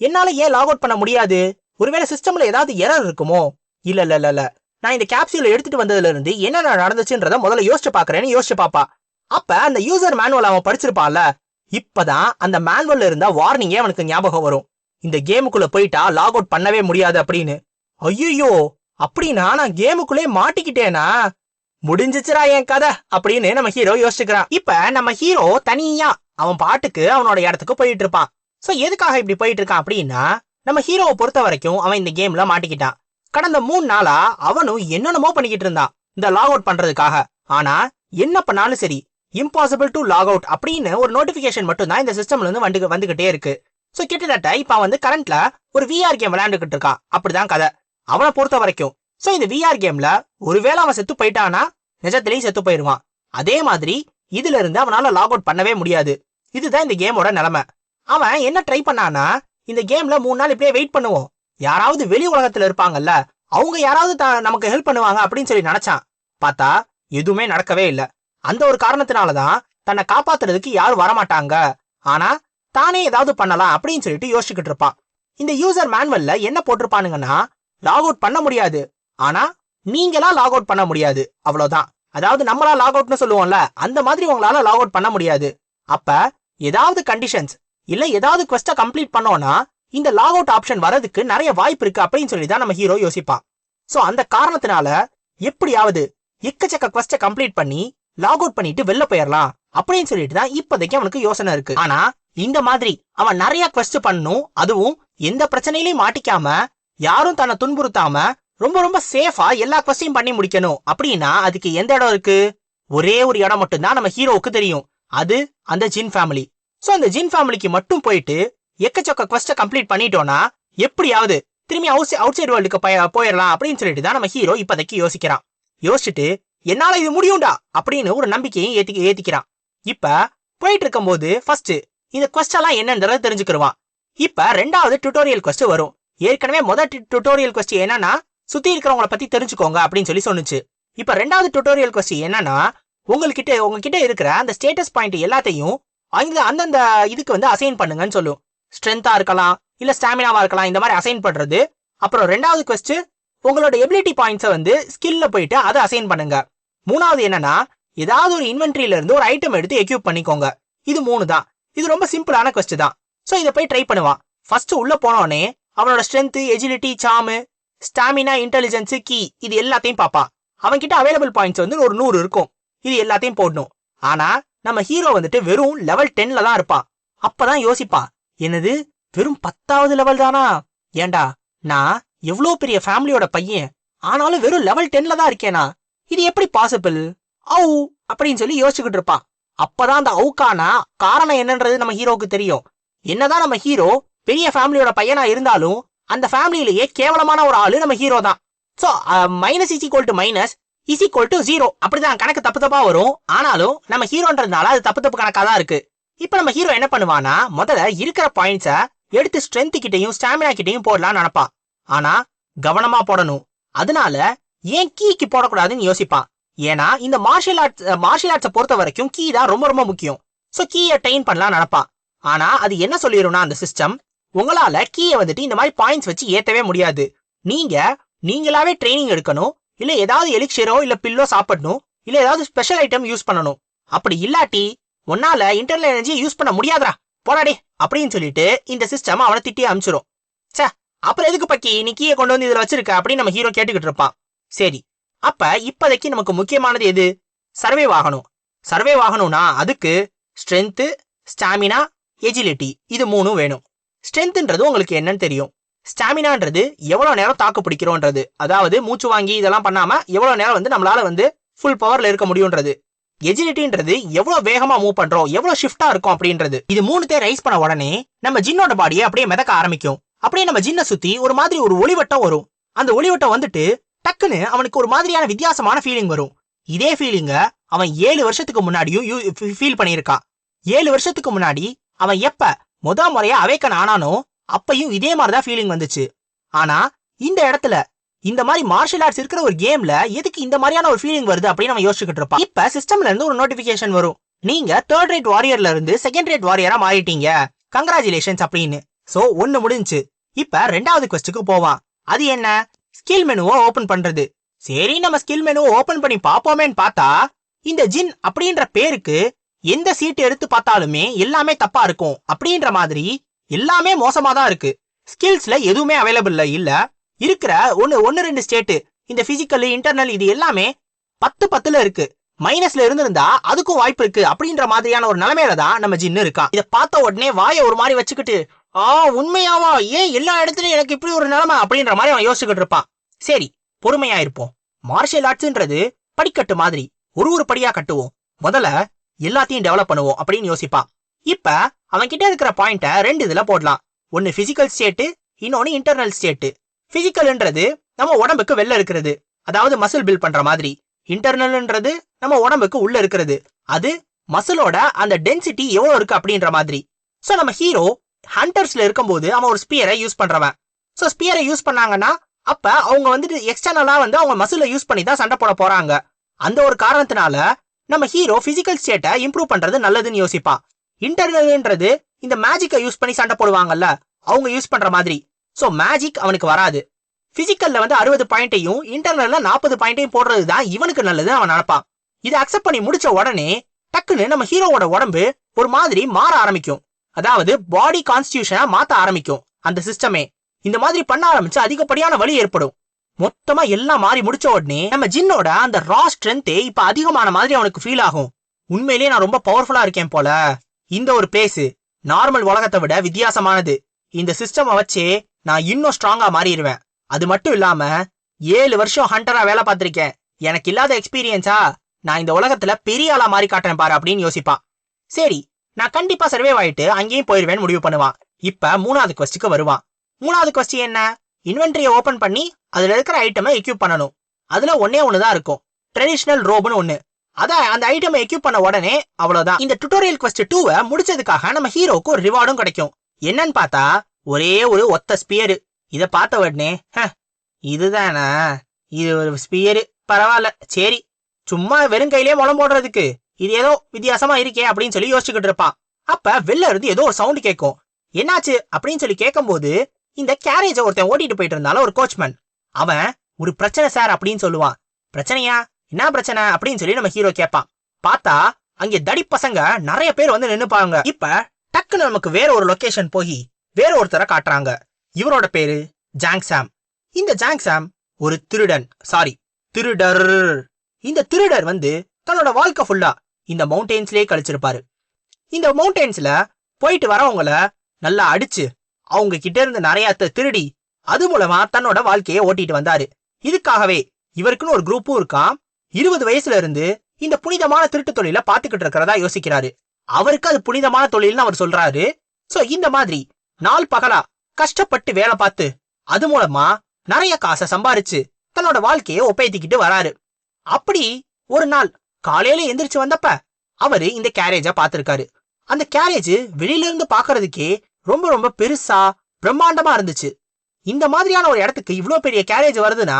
என்னால ஏன் லாக் அவுட் பண்ண முடியாது, ஒருவேளை சிஸ்டம்ல ஏதாவது எரர் இருக்குமோ, இல்ல நான் இந்த கேப்சூல எடுத்துட்டு வந்ததுல இருந்து என்ன நடந்துச்சுன்றத முதல்ல யோசிச்சு பாக்குறேன்னு யோசிச்சு பாப்பா. அப்ப அந்த யூசர் மேனுவல் அவன் படிச்சிருப்பான்ல, இப்பதான் அந்த மேனுவல்ல இருந்த வார்னிங்கே அவனுக்கு ஞாபகம் வரும், இந்த கேமுக்குள்ள போயிட்டா லாக் அவுட் பண்ணவே முடியாது அப்படின்னு. ஐயோ அப்படின்னா நான் கேமுக்குள்ளே மாட்டிக்கிட்டேனா, முடிஞ்சிச்சுரா என் கதை அப்படின்னு நம்ம ஹீரோ யோசிச்சுக்கிறான். இப்ப நம்ம ஹீரோ தனியா அவன் பாட்டுக்கு அவனோட இடத்துக்கு போயிட்டு இருப்பான். சோ எதுக்காக இப்படி போயிட்டு இருக்கான் அப்படின்னா, நம்ம ஹீரோவை பொறுத்த வரைக்கும் அவன் இந்த கேம்ல மாட்டிக்கிட்டான். கடந்த 3 நாளா அவனும் என்னென்னமோ பண்ணிக்கிட்டு இருந்தான் இந்த லாக் அவுட் பண்றதுக்காக. ஆனா என்ன பண்ணாலும் சரி இம்பாசிபிள் டு லாக் அவுட் அப்படின்னு ஒரு நோட்டிபிகேஷன் மட்டும் தான் இந்த சிஸ்டம்ல இருந்து வந்துகிட்டே இருக்கு. சோ கிட்டத்தட்ட இப்ப அவன் வந்து கரண்ட்ல ஒரு விஆர் கேம் விளையாண்டுகிட்டு இருக்கான். அப்படிதான் கதை அவனை பொறுத்த வரைக்கும். சோ இந்த விஆர் கேம்ல ஒருவேளை அவன் செத்து போயிட்டானா நிஜத்திலேயே செத்து போயிருவான். அதே மாதிரி இதுல இருந்து அவனால லாக் அவுட் பண்ணவே முடியாது. இதுதான் இந்த கேமோட நிலைமை. அவன் என்ன ட்ரை பண்ணானா, இந்த கேம்ல 3 நாள் இப்படியே வெயிட் பண்ணுவோம், யாராவது வெளி உலகத்துல இருப்பாங்கல்ல, அவங்க யாராவது நமக்கு ஹெல்ப் பண்ணுவாங்க அப்படின்னு சொல்லி நினைச்சான். பார்த்தா எதுவுமே நடக்கவே இல்ல. அந்த ஒரு காரணத்தினாலதான் தன்னை காப்பாத்துறதுக்கு யாரும் வரமாட்டாங்க. ஆனா தானே ஏதாவது பண்ணலாம் அப்படின்னு சொல்லிட்டு யோசிச்சுக்கிட்டு இருப்பான். இந்த யூசர் மேனுவல்ல என்ன போட்டிருப்பானுங்கன்னா, லாக் அவுட் பண்ண முடியாது, ஆனா நீங்களா லாக் அவுட் பண்ண முடியாது, அவ்வளவுதான். அதாவது நம்மளா லாக் அவுட்னு சொல்லுவோம்ல, அந்த மாதிரி உங்களால லாக் அவுட் பண்ண முடியாது. அப்ப ஏதாவது கண்டிஷன்ஸ் இல்ல ஏதாவது குவெஸ்ட கம்ப்ளீட் பண்ணோம்னா இந்த லாக் அவுட் ஆப்ஷன் வரதுக்கு நிறைய வாய்ப்பு இருக்கு அப்படின்னு சொல்லி தான் நம்ம ஹீரோ யோசிப்பான். சோ அந்த காரணத்தினால எப்படியாவது எக்கச்சக்க குவெஸ்ட கம்ப்ளீட் பண்ணி லாக் அவுட் பண்ணிட்டு வெளில போயிடலாம் அப்படின்னு சொல்லிட்டு தான் இப்போதைக்கு அவனுக்கு யோசனை இருக்கு. ஆனா இந்த மாதிரி அவன் நிறைய குவெஸ்ட் பண்ணணும், அதுவும் எந்த பிரச்சனையிலையும் மாட்டிக்காம, யாரும் தன்னை துன்புறுத்தாம ரொம்ப ரொம்ப சேஃபா எல்லா குவெஸ்டையும் பண்ணி முடிக்கணும். அப்படின்னா அதுக்கு எந்த இடம் இருக்கு? ஒரே ஒரு இடம் மட்டும் தான் நம்ம ஹீரோவுக்கு தெரியும், அது அந்த ஜின் ஃபேமிலி. சோ அந்த ஜின் ஃபேமிலிக்கு மட்டும் போயிட்டு எக்கச்சக்க குவெஸ்ட கம்ப்ளீட் பண்ணிட்டோம்னா எப்படியாவது திரும்பி அவுட் சைடு வேர்ல்டுக்கு போயிடலாம் அப்படின்னு சொல்லிட்டு தான் நம்ம ஹீரோ இப்போதைக்கு யோசிக்கிறான். யோசிச்சுட்டு என்னால இது முடியும்டா அப்படின்னு ஒரு நம்பிக்கையும் ஏத்திக்கிறான். இப்ப போயிட்டு இருக்கும் போது ஃபர்ஸ்ட் இந்த குவெஸ்ட் எல்லாம் என்னன்றத தெரிஞ்சுக்கிடுவான். இப்ப ரெண்டாவது டுட்டோரியல் குவெஸ்ட் வரும். ஏற்கனவே முதல் டுட்டோரியல் குவெஸ்ட் என்னன்னா, சுத்தி இருக்கிறவங்களை பத்தி தெரிஞ்சுக்கோங்க அப்படின்னு சொல்லி சொன்னுச்சு. இப்ப ரெண்டாவது டுட்டோரியல் குவெஸ்ட் என்னன்னா, உங்ககிட்ட இருக்கிற அந்த ஸ்டேட்டஸ் பாயிண்ட் எல்லாத்தையும் அந்தந்த இதுக்கு வந்து அசைன் பண்ணுங்கன்னு சொல்லும். ஸ்ட்ரென்த்தா இருக்கலாம், இல்ல ஸ்டாமினாவா இருக்கலாம், இந்த மாதிரி அசைன் பண்றது. அப்புறம் ரெண்டாவது குவெஸ்ட் உங்களோட எபிலிட்டி பாயிண்ட்ஸை வந்து ஸ்கில்ல போயிட்டு அதை அசைன் பண்ணுங்க. மூணாவது என்னன்னா, ஏதாவது ஒரு இன்வென்ட்ரியில இருந்து ஒரு ஐட்டம் எடுத்து எக்யூப் பண்ணிக்கோங்க. இது 3 தான். இது ரொம்ப சிம்பிளான குவெஸ்ட் தான். சோ இதை போய் ட்ரை பண்ணுவான். ஃபர்ஸ்ட் உள்ள போனோடனே அவனோட ஸ்ட்ரென்த், எஜிலிட்டி, சாமு, ஸ்டாமினா, இன்டெலிஜென்ஸ், கீ இது எல்லாத்தையும் பார்ப்பான். அவன் கிட்ட அவைலபிள் பாயிண்ட்ஸ் வந்து ஒரு 100 இருக்கும். இது எல்லாத்தையும் போடணும். ஆனா நம்ம ஹீரோ வந்துட்டு வெறும் லெவல் 10ல தான் இருப்பான். அப்பதான் யோசிப்பான், என்னது வெறும் 10வது லெவல் தானா? ஏண்டா நான் எவ்வளவு பெரிய ஃபேமிலியோட பையன், ஆனாலும் வெறும் லெவல் 10ல தான் இருக்கேனா? இது எப்படி பாசிபிள்? அவு அப்படின்னு சொல்லி யோசிச்சுக்கிட்டு இருப்பான். அப்பதான் அந்த அவுக்கான காரணம் என்னன்றது நம்ம ஹீரோக்கு தெரியும். என்னதான் நம்ம ஹீரோ பெரிய ஃபேமிலியோட பையனா இருந்தாலும் அந்த ஃபேமிலியிலேயே கேவலமான ஒரு ஆளு நம்ம ஹீரோ தான். So minus is equal to minus is equal to 0 அப்படிதான் கணக்கு தப்பா வரும். ஆனாலும் நம்ம ஹீரோன்றதுனால அது தப்பு கணக்கா தான் இருக்கு. இப்ப நம்ம ஹீரோ என்ன பண்ணுவானா, முதல்ல இருக்கிற பாயிண்ட்ஸை எடுத்து ஸ்ட்ரென்த் கிட்டையும் ஸ்டாமினா கிட்டையும் போடலாம்னு நினைப்பான். ஆனா கவனமா போடணும். அதனால ஏன் கீக்கு போடக்கூடாதுன்னு யோசிப்பான். ஏன்னா இந்த மார்ஷியல் ஆர்ட்ஸை பொறுத்த வரைக்கும் கீ தான் ரொம்ப ரொம்ப முக்கியம். சோ கீயை ட்ரெயின் பண்ணலாம் நினைப்பான். ஆனா அது என்ன சொல்லிடும்னா, அந்த சிஸ்டம் உங்களால கீயை வந்துட்டு இந்த மாதிரி பாயிண்ட்ஸ் வச்சு ஏத்தவே முடியாது. நீங்களாவே ட்ரைனிங் எடுக்கணும், இல்ல ஏதாவது எலிக்ஷரோ இல்ல பில்லோ சாப்பிடணும், இல்ல ஏதாவது ஸ்பெஷல் ஐட்டம் யூஸ் பண்ணணும். அப்படி இல்லாட்டி உன்னால இன்டர்னல் எனர்ஜியை யூஸ் பண்ண முடியாதா போடாடே அப்படின்னு சொல்லிட்டு இந்த சிஸ்டம் அவனை திட்டி அனுப்பிச்சிரும். சே அப்புறம் எதுக்கு பக்கி நீ கீயை கொண்டு வந்து இதுல வச்சிருக்க அப்படின்னு நம்ம ஹீரோ கேட்டுக்கிட்டு இருப்பான். சரி, அப்ப இப்போதைக்கு நமக்கு முக்கியமானது எது? சர்வைவ் ஆகணும். சர்வைவ் ஆகணும்னா அதுக்கு ஸ்ட்ரென்த், ஸ்டாமினா, எஜிலிட்டி இது 3 வேணும். ஸ்ட்ரென்த்ன்றது உங்களுக்கு என்னன்னு தெரியும். ஸ்டாமினான்றது எவ்வளவு நேரம் தாக்கு பிடிக்கிறோன்றது, அதாவது மூச்சு வாங்கி இதெல்லாம் பண்ணாம எவ்வளவு நேரம் வந்து நம்மளால வந்து ஃபுல் பவர்ல இருக்க முடியும்ன்றது. எஜிலிட்டின்றது எவ்வளவு வேகமா மூவ் பண்றோம், எவ்வளவு ஷிஃப்டா இருக்கும் அப்படின்றது. இது 3 ரைஸ் பண்ண உடனே நம்ம ஜின்னோட பாடியை அப்படியே மிதக்க ஆரம்பிக்கும். அப்படியே நம்ம ஜின்னை சுத்தி ஒரு மாதிரி ஒரு ஒளிவட்டம் வரும். அந்த ஒளிவட்டம் வந்துட்டு டக்குன்னு அவனுக்கு ஒரு மாதிரியான வித்தியாசமான ஃபீலிங் வரும். இதே ஃபீலிங்க அவன் 7 வருஷத்துக்கு முன்னாடியும் ஃபீல் பண்ணியிருக்கான். 7 வருஷத்துக்கு முன்னாடி அவன் எப்ப முறையா அவேக்கன் ஆனானோ அப்பையும் இதே மாதிரிதான் ஃபீலிங் வந்துச்சு. ஆனா இந்த இடத்துல இந்த மாதிரி மார்ஷியல் ஆர்ட்ஸ் இருக்கிற ஒரு கேம்ல எதுக்கு இந்த மாதிரியான ஒரு ஃபீலிங் வருது அப்படின்னு நம்ம யோசிச்சுக்கிட்டு இருப்பான். இப்ப சிஸ்டம்ல இருந்து ஒரு நோட்டிபிகேஷன் வரும், நீங்க 3rd ரேட் வாரியர்ல இருந்து 2nd ரேட் வாரியரா மாறிட்டீங்க, கங்க்ராச்சுலேஷன்ஸ் அப்படின்னு. சோ 1 முடிஞ்சு. இப்ப 2வது குவெஸ்டுக்கு போவான். அது என்ன? ஸ்கில் மெனுவை ஓபன் பண்றது. சரி நம்ம ஸ்கில் மெனுவை ஓபன் பண்ணி பாப்போமேன்னு பார்த்தா இந்த ஜின் அப்படின்ற பேருக்கு எந்த சீட் எடுத்து பார்த்தாலுமே எல்லாமே தப்பா இருக்கும். அப்படின்ற மாதிரி எல்லாமே மோசமா தான் இருக்கு. ஸ்கில்ஸ்ல எதுவுமே அவைலபிள் இல்ல. இருக்கிற 1-2 ஸ்டேட் இந்த பிசிக்கல், இன்டர்னல் இது எல்லாமே 10-10ல இருக்கு. மைனஸ்ல இருந்திருந்தா அதுக்கும் வாய்ப்பு இருக்கு. அப்படின்ற மாதிரியான ஒரு நிலைமையில தான் நம்ம ஜின்னு இருக்கான். இதை பார்த்த உடனே வாயை ஒரு மாதிரி வச்சுக்கிட்டு, உண்மையாவா, ஏன் எல்லா இடத்துலயும் எனக்கு இப்படி ஒரு நிலைமை அப்படின்ற மாதிரி அவன் யோசிச்சுக்கிட்டு இருப்பான். சரி பொறுமையா இருப்போம். மார்ஷியல் ஆர்ட்ஸ்ன்றது படிக்கட்டு மாதிரி ஒரு படியா கட்டுவோம். முதல்ல எல்லாத்தையும் டெவலப் பண்ணுவோம் அப்படின்னு யோசிப்பான். இப்ப அவன் கிட்ட இருக்கிற பாயிண்ட 2 இதுல போடலாம். ஒன்னு பிசிக்கல் ஸ்டேட், இன்னொன்னு இன்டர்னல் ஸ்டேட். பிசிக்கல்ன்றது நம்ம உடம்புக்கு வெளில இருக்கிறது, அதாவது மசில் பில்ட் பண்ற மாதிரி. இன்டர்னல்ன்றது நம்ம உடம்புக்கு உள்ள இருக்கிறது, அது மசிலோட அந்த டென்சிட்டி எவ்வளவு இருக்கு அப்படின்ற மாதிரி. சோ நம்ம ஹீரோ ஹண்டர்ஸ்ல இருக்கும்போது அவன் ஒரு ஸ்பியரை யூஸ் பண்றவன். சோ ஸ்பியரை யூஸ் பண்ணாங்கன்னா அப்ப அவங்க வந்துட்டு எக்ஸ்டர்னலா வந்து அவங்க மசிலை யூஸ் பண்ணி தான் சண்டை போட போறாங்க. அந்த ஒரு காரணத்தினால நம்ம ஹீரோ பிசிக்கல் ஸ்டேட்டை இம்ப்ரூவ் பண்றது நல்லதுன்னு யோசிப்பான். இன்டர்னல்ன்றது இந்த மேஜிக்கை யூஸ் பண்ணி சண்டை போடுவாங்கல்ல, அவங்க யூஸ் பண்ற மாதிரி. சோ மேஜிக் அவனுக்கு வராது. பிசிக்கல்ல வந்து 60 பாயிண்டையும் இன்டர்னல்ல 40 பாயிண்டையும் போடுறதுதான் இவனுக்கு நல்லது அவன் நினைப்பான். இதை அக்செப்ட் பண்ணி முடிச்ச உடனே டக்குன்னு நம்ம ஹீரோவோட உடம்பு ஒரு மாதிரி மாற ஆரம்பிக்கும். அதாவது பாடி கான்ஸ்டிடியூஷனை மாத்த ஆரம்பிக்கும் அந்த சிஸ்டமே. இந்த மாதிரி பண்ண ஆரம்பிச்சு அதிகப்படியான வலி ஏற்படும். மொத்தமா எல்லாம் மாறி முடிச்ச உடனே நம்ம ஜின்னோட அந்த ரா ஸ்ட்ரென்த்தே இப்ப அதிகமான மாதிரி அவனுக்கு ஃபீல் ஆகும். உண்மையிலேயே நான் ரொம்ப பவர்ஃபுல்லா இருக்கேன் போல. இந்த ஒரு பிளேஸ் நார்மல் உலகத்தை விட வித்தியாசமானது. இந்த சிஸ்டம் வச்சே நான் இன்னும் ஸ்ட்ராங்கா மாறிடுவேன். அது மட்டும் இல்லாம 7 வருஷம் ஹண்டரா வேலை பார்த்திருக்கேன். எனக்கு இல்லாத எக்ஸ்பீரியன்ஸா நான் இந்த உலகத்துல பெரிய ஆளா மாறி காட்டுறேன் பாரு அப்படின்னு யோசிப்பான். சரி, நான் கண்டிப்பா சர்வைவ் ஆயிட்டு அங்கேயும் போயிருவேன் முடிவு பண்ணுவான். இப்ப 3வது குவெஸ்டுக்கு வருவான். 3வது குவெஸ்ட் என்ன? இன்வென்டரியை ஓபன் பண்ணி அதுல இருக்கிற ஐட்டமை எக்யூப் பண்ணணும். அதுல ஒன்னே ஒண்ணுதான் இருக்கும், ட்ரெடிஷனல் ரோப்னு ஒண்ணு. அதான் அந்த ஐட்டமை எக்யூப் பண்ண உடனே அவ்வளவுதான். இந்த டுட்டோரியல் குவெஸ்ட் 2 முடிச்சதுக்காக நம்ம ஹீரோக்கு ஒரு ரிவார்டும் கிடைக்கும். என்னன்னு பார்த்தா ஒரே ஒரு ஒத்த ஸ்பியர். இத பார்த்த உடனே இதுதானா, இது ஒரு ஸ்பியர், பரவாயில்ல, சரி சும்மா வெறும் கையிலேயே முளம் போடுறதுக்கு இது ஏதோ வித்தியாசமா இருக்கே அப்படின்னு சொல்லி யோசிச்சுக்கிட்டு இருப்பான். அப்ப வெளில இருந்து ஏதோ ஒரு சவுண்ட் கேட்கும். என்னாச்சு அப்படின்னு சொல்லி கேட்கும் போது இந்த கேரேஜை ஒருத்தன் ஓட்டிட்டு போயிட்டு இருந்தாலும் ஒரு கோச்மேன். அவன் ஒரு பிரச்சனை சார் அப்படின்னு சொல்லுவான். பிரச்சனையா? என்ன பிரச்சனை அப்படின்னு சொல்லி நம்ம ஹீரோ கேட்பான். பார்த்தா அங்கே தடி பசங்க நிறைய பேர் வந்து நின்னுப்பாங்க. இப்ப டக்குன்னு நமக்கு வேற ஒரு லொகேஷன் போய் வேற ஒருத்தரை காட்டுறாங்க. இவரோட பேரு ஜாங்சாம். இந்த ஜாங்சாம் ஒரு திருடர். இந்த திருடர் வந்து தன்னோட வாழ்க்கை ஃபுல்லா இந்த மவுண்டெயின்ஸ்லயே கழிச்சிருப்பாரு. இந்த மவுண்டெயின்ஸ்ல போயிட்டு வரவங்கள நல்லா அடிச்சு அவங்க கிட்ட இருந்து நிறைய திருடி அது மூலமா தன்னோட வாழ்க்கையை ஓட்டிட்டு வந்தாரு. இதுக்காகவே இவருக்குன்னு ஒரு குரூப்பும் இருக்கான். 20 வயசுல இருந்து இந்த புனிதமான திருட்டு தொழில பாத்துக்கிட்டு இருக்கிறதா யோசிக்கிறாரு. அவருக்கு அது புனிதமான தொழில்னு அவர் சொல்றாரு. சோ இந்த மாதிரி நாள் பகலா கஷ்டப்பட்டு வேலை பார்த்து அது மூலமா நிறைய காசை சம்பாரிச்சு தன்னோட வாழ்க்கையை ஒப்பேத்திக்கிட்டு வராரு. அப்படி ஒரு நாள் காலையில எந்திரிச்சு வந்தப்ப அவரு இந்த கேரேஜ பாத்திருக்காரு. அந்த கேரேஜ் வெளியில இருந்து பாக்குறதுக்கே ரொம்ப ரொம்ப பெருசா பிரம்மாண்டமா இருந்துச்சு. இந்த மாதிரியான ஒரு இடத்துக்கு இவ்வளவு பெரிய கேரேஜ் வருதுன்னா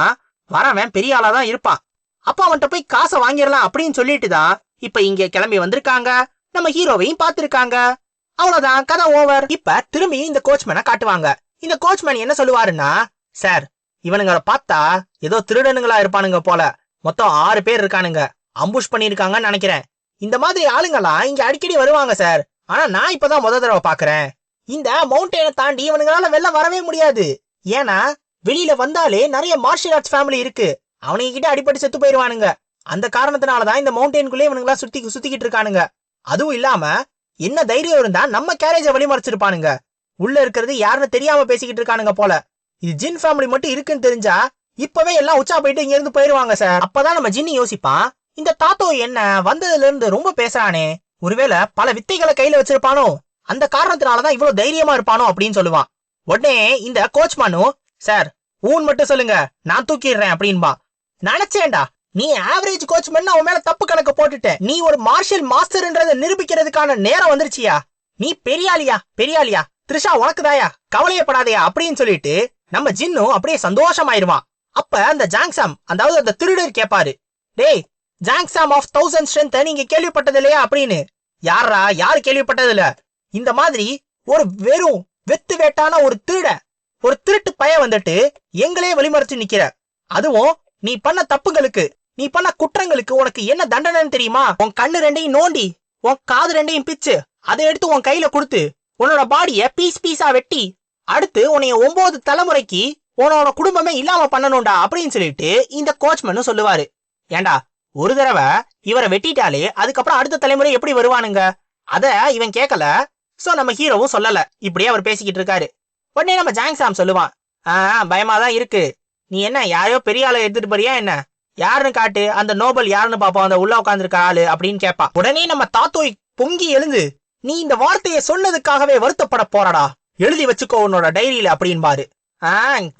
வரவன் பெரிய ஆளாதான் இருப்பான். அப்ப அவன்கிட்ட போய் காசை வாங்கிடலாம் அப்படின்னு சொல்லிட்டு தான் இப்ப இங்க கிளம்பி வந்திருக்காங்க. நம்ம ஹீரோவையும் பாத்துருக்காங்க. அவ்வளவுதான், கதை ஓவர். இப்ப திரும்பி இந்த கோச்மேனை காட்டுவாங்க. இந்த கோச்மேன் என்ன சொல்லுவாருன்னா, சார் இவனுங்களை பார்த்தா ஏதோ திருடனுங்களா இருப்பானுங்க போல. மொத்தம் 6 பேர் இருக்கானுங்க, அம்புஷ் பண்ணிருக்காங்கன்னு நினைக்கிறேன். இந்த மாதிரி ஆளுங்கெல்லாம் இங்க அடிக்கடி வருவாங்க சார். ஆனா நான் இப்பதான் முத தடவை பாக்குறேன். இந்த மவுண்டனை தாண்டி இவனுங்களால வெளில வரவே முடியாது. ஏன்னா வெளியில வந்தாலே நிறைய மார்ஷியல் ஆர்ட்ஸ் ஃபேமிலி இருக்கு. அவனுங்க கிட்ட அடிப்பட்டு செத்து போயிருவானுங்க. அந்த காரணத்தினாலதான் இந்த மவுண்டெயின்குள்ளே இவனுங்களா சுத்திக்கிட்டு இருக்கானுங்க. அதுவும் இல்லாம என்ன தைரியம் இருந்தா நம்ம கேரேஜ வழிமறைச்சிருப்பானுங்க. உள்ள இருக்கிறது யாருன்னு தெரியாம பேசிக்கிட்டு இருக்கானுங்க போல. இது ஜின் ஃபேமிலி மட்டும் இருக்குன்னு தெரிஞ்சா இப்பவே எல்லாம் உச்சா போயிட்டு இங்க இருந்து போயிருவாங்க சார். அப்பதான் நம்ம ஜின்னி யோசிப்பான், இந்த தாத்தோ என்ன வந்ததுல இருந்து ரொம்ப பேசுறானே, ஒருவேளை பல வித்தைகளை கையில வச்சிருப்பானோ, அந்த காரணத்தினாலதான் இவ்வளவு தைரியமா இருப்பானோ அப்படின்னு சொல்லுவான். உடனே இந்த கோச்மானும், சார் ஊன் மட்டும் சொல்லுங்க, நான் தூக்கிடுறேன் அப்படின்பா. நினைச்சேன்டா நீ ஆவரேஜ் கோச்மேன் அவன் மேல தப்பு கணக்கு போட்டுட்ட. நீ ஒரு மார்ஷியல் மாஸ்டர்ன்றதை நிரூபிக்கிறதுக்கான நேரம் வந்துருச்சியா. நீ பெரியாளியா த்ரிஷா உனக்குதாயா, கவலையப்படாதையா அப்படின்னு சொல்லிட்டு நம்ம ஜின்னும் அப்படியே சந்தோஷமாயிருவான். அப்ப அந்த ஜாங்சாம், அதாவது அந்த திருடர் கேட்பாரு, டேய் ஜாங்சாம் ஆஃப் 1000 ஸ்ட்ரென்த் நீங்க கேள்விப்பட்டது இல்லையா அப்படின்னு. யாரு கேள்விப்பட்டது இல்ல. இந்த மாதிரி ஒரு வெறும் வெத்து வேட்டான ஒரு திருட்டு பய வந்துட்டு எங்களே வழிமறைச்சு நிக்கிற. அதுவும் நீ பண்ண தப்புகளுக்கு, நீ பண்ண குற்றங்களுக்கு உனக்கு என்ன தண்டனைன்னு தெரியுமா? உன் கண்ணு 2ஐயும் நோண்டி, உன் காது 2ஐயும் பிச்சு, அதை எடுத்து உன் கையில கொடுத்து உன்னோட பாடிய பீஸா வெட்டி அடுத்து உன்னைய 9 தலைமுறைக்கு உன்னோட குடும்பமே இல்லாம பண்ணணும்டா அப்படின்னு சொல்லிட்டு இந்த கோச்மேனும் சொல்லுவாரு. ஏண்டா ஒரு தடவை இவரை வெட்டிட்டாலே அதுக்கப்புறம் அடுத்த தலைமுறை எப்படி வருவானுங்க? அத இவன் கேட்கல. சோ நம்ம ஹீரோவும் சொல்லல. இப்படியே அவர் பேசிக்கிட்டு இருக்காரு. உடனே நம்ம ஜாங்சாம் சொல்லுவான், பயமாதான் இருக்கு. நீ என்ன யாரையோ பெரிய ஆளை எடுத்துட்டு போறியா என்ன? யாருன்னு காட்டு, அந்த நோபல் யாருன்னு பாப்போம், அந்த உள்ள உட்காந்துருக்க ஆளு அப்படின்னு கேட்பான். உடனே நம்ம தாத்தோய் பொங்கி எழுந்து, நீ இந்த வார்த்தையை சொன்னதுக்காகவே வருத்தப்பட போறடா, எழுதி வச்சுக்கோ உன்னோட டைரியில அப்படின்பாரு.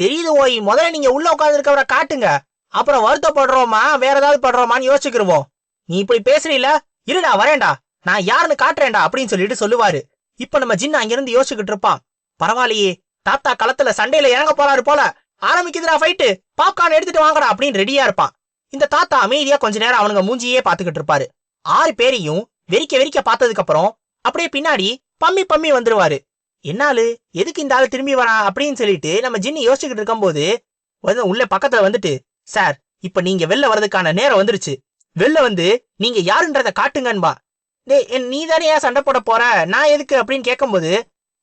தெரியுது ஓய், முதல்ல நீங்க உள்ள உட்கார்ந்து இருக்கவரை காட்டுங்க, அப்புறம் வருத்தப்படுறோமா வேற ஏதாவது படுறோமான்னு யோசிச்சுக்கிருவோம். நீ இப்படி பேசுறீல, இருடா வரேன்டா, நான் யாருன்னு காட்டுறேன்டா அப்படின்னு சொல்லிட்டு சொல்லுவாரு. இப்ப நம்ம ஜின் அங்கிருந்து யோசிச்சுக்கிட்டு இருப்பான். பரவாயில்லையே, தாத்தா களத்துல சண்டையில இறங்க போறாரு போல, ஆரம்பிக்குதுடா ஃபைட்டு, பாப்கார்ன் எடுத்துட்டு வாங்கடா அப்படின்னு ரெடியா இருப்பான். இந்த தாத்தா அமைதியா கொஞ்ச நேரம் அவனுங்க மூஞ்சியே பாத்துக்கிட்டு இருப்பாரு. 6 பேரையும் வெறிக்க வெறிக்க பார்த்ததுக்கு அப்புறம் அப்படியே பின்னாடி பம்மி பம்மி வந்துருவாரு. என்னாலு எதுக்கு இந்த ஆளு திரும்பி வரான் அப்படின்னு சொல்லிட்டு நம்ம ஜின்னு யோசிச்சுக்கிட்டு இருக்கும் போது உள்ள பக்கத்துல வந்துட்டு, சார் இப்ப நீங்க வெளில வர்றதுக்கான நேரம் வந்துருச்சு, வெளில வந்து நீங்க யாருன்றத காட்டுங்கன்பா. நீ தானே ஏன் சண்டை போட போற, நான் எதுக்கு அப்படின்னு கேட்கும் போது,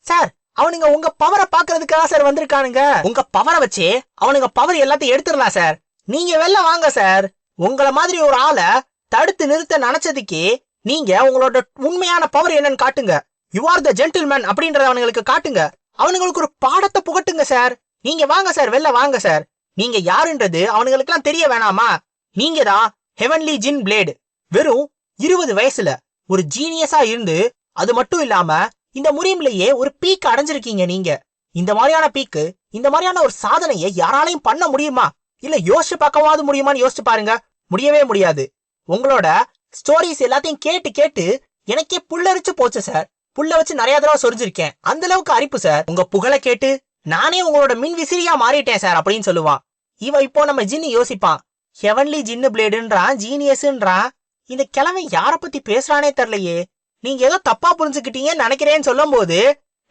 சார் அவனுங்க உங்க பவரை பாக்குறதுக்காக சார் வந்திருக்கானுங்க, உங்க பவரை வச்சே அவனுங்க பவர் எல்லாத்தையும் எடுத்துடலாம் சார், நீங்க வெளில வாங்க சார். உங்கள மாதிரி ஒரு ஆளை தடுத்து நிறுத்த நினைச்சதுக்கே நீங்க உங்களோட உண்மையான பவர் என்னன்னு காட்டுங்க, யூ ஆர் த ஜென்டில்மேன் அப்படின்றத அவனுங்களுக்கு காட்டுங்க, அவனுங்களுக்கு ஒரு பாடத்தை புகட்டுங்க சார். நீங்க வாங்க சார், வெளில வாங்க சார். நீங்க யாருன்றது அவனுங்களுக்கு எல்லாம் தெரிய வேணாமா? நீங்க தான் ஹெவன்லி ஜின் பிளேடு. வெறும் 20 வயசுல ஒரு ஜீனியஸா இருந்து, அது மட்டும் இல்லாம இந்த முரீம்லயே ஒரு பீக் அடைஞ்சிருக்கீங்க நீங்க. இந்த மாதிரியான பீக்கு, இந்த மாதிரியான ஒரு சாதனையை யாராலையும் பண்ண முடியுமா? இல்ல யோசிச்சு பார்க்கவாது முடியுமான்னு யோசிச்சு பாருங்க. முடியவே முடியாது. உங்களோட ஸ்டோரிஸ் எல்லாத்தையும் கேட்டு கேட்டு எனக்கே புல்லரிச்சு போச்சு சார். புல்ல வச்சு நிறைய தடவை சொரிஞ்சிருக்கேன், அந்த அளவுக்கு அரிப்பு சார். உங்க புகழை கேட்டு நானே உங்களோட மின் விசிறியா மாறிட்டேன் சார் அப்படின்னு சொல்லுவான். இப்போ நம்ம ஜின்னு யோசிப்பான், ஹெவன்லி ஜின்னு பிளேடுன்றான், ஜீனியஸ்ன்றான், இந்த கிழமை யார பத்தி பேசுறானே தெரியலையே, நீங்க ஏதோ தப்பா புரிஞ்சுக்கிட்டீங்கன்னு நினைக்கிறேன்னு சொல்லும் போது,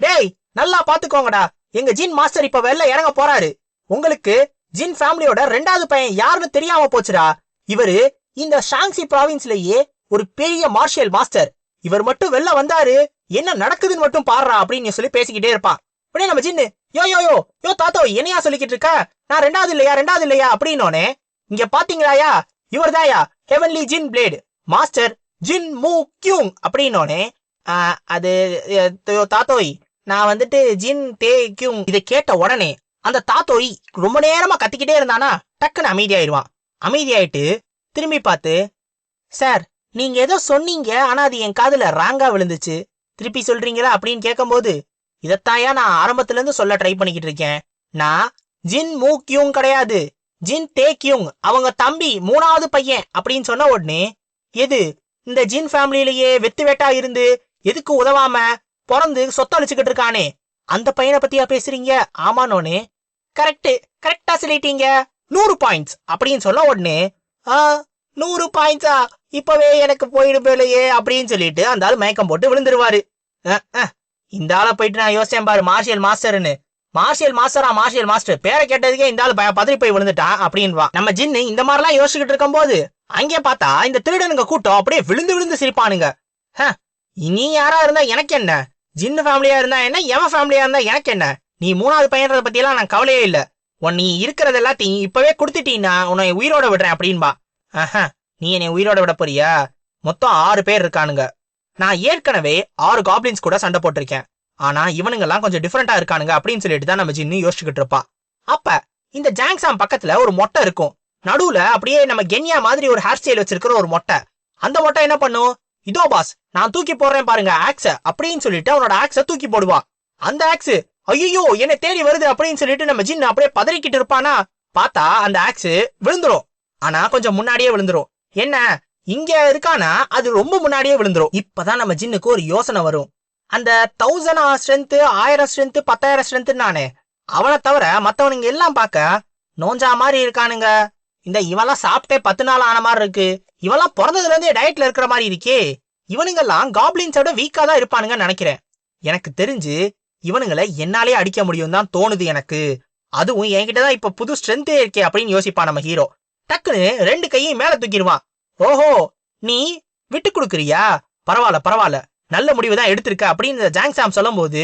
டேய் நல்லா பாத்துக்கோங்கடா, எங்க ஜின் மாஸ்டர் இப்ப வெளில இறங்க போறாரு, உங்களுக்கு ஜின் ஃபேமிலியோட 2வது பையன் யாருன்னு தெரியாம போச்சுடா, இவரு இந்த ஷாங்ஸி ப்ராவின்ஸ்லயே ஒரு பெரிய மார்ஷியல் மாஸ்டர், இவர் மட்டும் வெளில வந்தாரு, என்ன நடக்குதுன்னு மட்டும் பாடுறா அப்படின்னு சொல்லி பேசிக்கிட்டே இருப்பான். உடனே நம்ம ஜின்னு, யோ யோ யோ யோ தாத்தோ என்னையா சொல்லிக்கிட்டு இருக்க, நான் 2வது இல்லையா அப்படின்னோனே, இங்க பாத்தீங்களாயா, இவர் தாயா ஹெவன்லி ஜின் பிளேடு மாஸ்டர் ஜின் மூ கியூங் அப்படின்னோனே, அது தாத்தோய் நான் வந்துட்டு ஜின் தே கியூங். இதை கேட்ட உடனே அந்த தாத்தோய் ரொம்ப நேரமா கத்திக்கிட்டே இருந்தானா, டக்குன்னு அமைதியாயிருவான். அமைதியாயிட்டு திரும்பி பார்த்து, சார் நீங்க ஏதோ சொன்னீங்க, ஆனா அது என் காதுல ராங்கா விழுந்துச்சு, திருப்பி சொல்றீங்களா அப்படின்னு கேட்கும் போது, இதத்தாயா நான் ஆரம்பத்துல இருந்து சொல்ல ட்ரை பண்ணிக்கிட்டு இருக்கேன், நான் ஜின் மூ கியூங் கிடையாது, ஜின் தே கியூங், அவங்க தம்பி 3வது பையன் அப்படின்னு சொன்ன உடனே, எது இந்த ஜின் ஃபேமிலியிலேயே வெத்து வெட்டா இருந்து எதுக்கு உதவாம பிறந்து சொத்தழிச்சுக்கிட்டு இருக்கானே அந்த பையனை பத்தியா பேசுறீங்க? ஆமானோனே, கரெக்டா சொல்லிட்டீங்க, 100 பாயிண்ட்ஸ் அப்படின்னு சொன்ன உடனே, 100 பாயிண்ட்ஸா, இப்பவே எனக்கு போயிடும் போலையே அப்படின்னு சொல்லிட்டு அந்த ஆள் மயக்கம் போட்டு விழுந்துருவாரு. இந்த ஆளை போயிட்டு நான் யோசிச்சேன் பாரு, மார்ஷியல் மாஸ்டர்னு, மார்ஷியல் மாஸ்டர் பேரை கேட்டதுக்கே இந்த ஆள் பதறி போய் விழுந்துட்டான் அப்படின்வா. நம்ம ஜின்னு இந்த மாதிரிலாம் யோசிச்சுக்கிட்டு இருக்கும் போது அங்கே பார்த்தா இந்த திருடனுங்க கூட்டம் அப்படியே விழுந்து விழுந்து சிரிப்பானுங்க. நீ யாரா இருந்தா எனக்கு என்ன, ஜின்னு ஃபேமிலியா இருந்தா என்ன, எவன் ஃபேமிலியா இருந்தா எனக்கு என்ன, நீ 3வது பையன்றத பத்தி எல்லாம் நான் கவலையே இல்ல, நீ இருக்கிறது எல்லாத்தையும் இப்பவே கொடுத்துட்டீன்னா உன்னை உயிரோட விடுறேன் அப்படின்பா. நீ என்னை உயிரோட விட போறியா? மொத்தம் 6 பேர் இருக்கானுங்க, நான் ஏற்கனவே 6 காப்ளின்ஸ் கூட சண்டை போட்டிருக்கேன், ஆனா இவனுங்கெல்லாம் கொஞ்சம் டிஃபரெண்டா இருக்கானுங்க அப்படின்னு சொல்லிட்டு தான் நம்ம ஜின்னு யோசிச்சுக்கிட்டு இருப்பா. அப்ப இந்த ஜாங்சாம் பக்கத்துல ஒரு மொட்டை இருக்கும், நடுவுல அப்படியே நம்ம கென்யா மாதிரி ஒரு ஹேர் ஸ்டைல் வச்சிருக்கிற ஒரு மொட்டை. அந்த மொட்டை என்ன பண்ணும், இதோ பாஸ் நான் தூக்கி போடுறேன் பாருங்க ஆக்ஸ அப்படின்னு சொல்லிட்டு அவனோட ஆக்ஸ தூக்கி போடுவா. அந்த ஆக்ஸ் ஐயோ என்ன தேடி வருது அப்படின்னு சொல்லிட்டு நம்ம ஜின்னு அப்படியே பதறிக்கிட்டு இருப்பானா, பார்த்தா அந்த ஆக்ஸ் விழுந்துரும், ஆனா கொஞ்சம் முன்னாடியே விழுந்துரும். என்ன இங்க இருக்கானா, அது ரொம்ப முன்னாடியே விழுந்துரும். இப்பதான் நம்ம ஜின்னுக்கு ஒரு யோசனை வரும், அந்த 1000 ஸ்ட்ரென்த், 1000 ஸ்ட்ரென்த், 10,000 ஸ்ட்ரென்த் நானே, அவனை தவிர மத்தவனுங்க எல்லாம் பார்க்க நோஞ்சா மாதிரி இருக்கானுங்க, இந்த இவெல்லாம் சாப்பிட்டே 10 நாள் ஆன மாதிரி இருக்கு, இவெல்லாம் பிறந்ததுல இருந்தே டயட்ல இருக்கிற மாதிரி இருக்கே, இவனுங்கெல்லாம் காப்ளின்ஸோட வீக்கா தான் இருப்பானுங்கன்னு நினைக்கிறேன், எனக்கு தெரிஞ்சு இவனுங்களை என்னாலே அடிக்க முடியும் தான் தோணுது எனக்கு, அதுவும் என்கிட்டதான் இப்ப புது ஸ்ட்ரென்த்தே இருக்கே அப்படின்னு யோசிப்பான் நம்ம ஹீரோ. டக்குன்னு 2 கையும் மேல தூக்கிடுவான். ஓஹோ நீ விட்டு கொடுக்குறியா, பரவாயில்ல நல்ல முடிவு தான் எடுத்திருக்க அப்படின்னு ஜாங்சாம் சொல்லும் போது,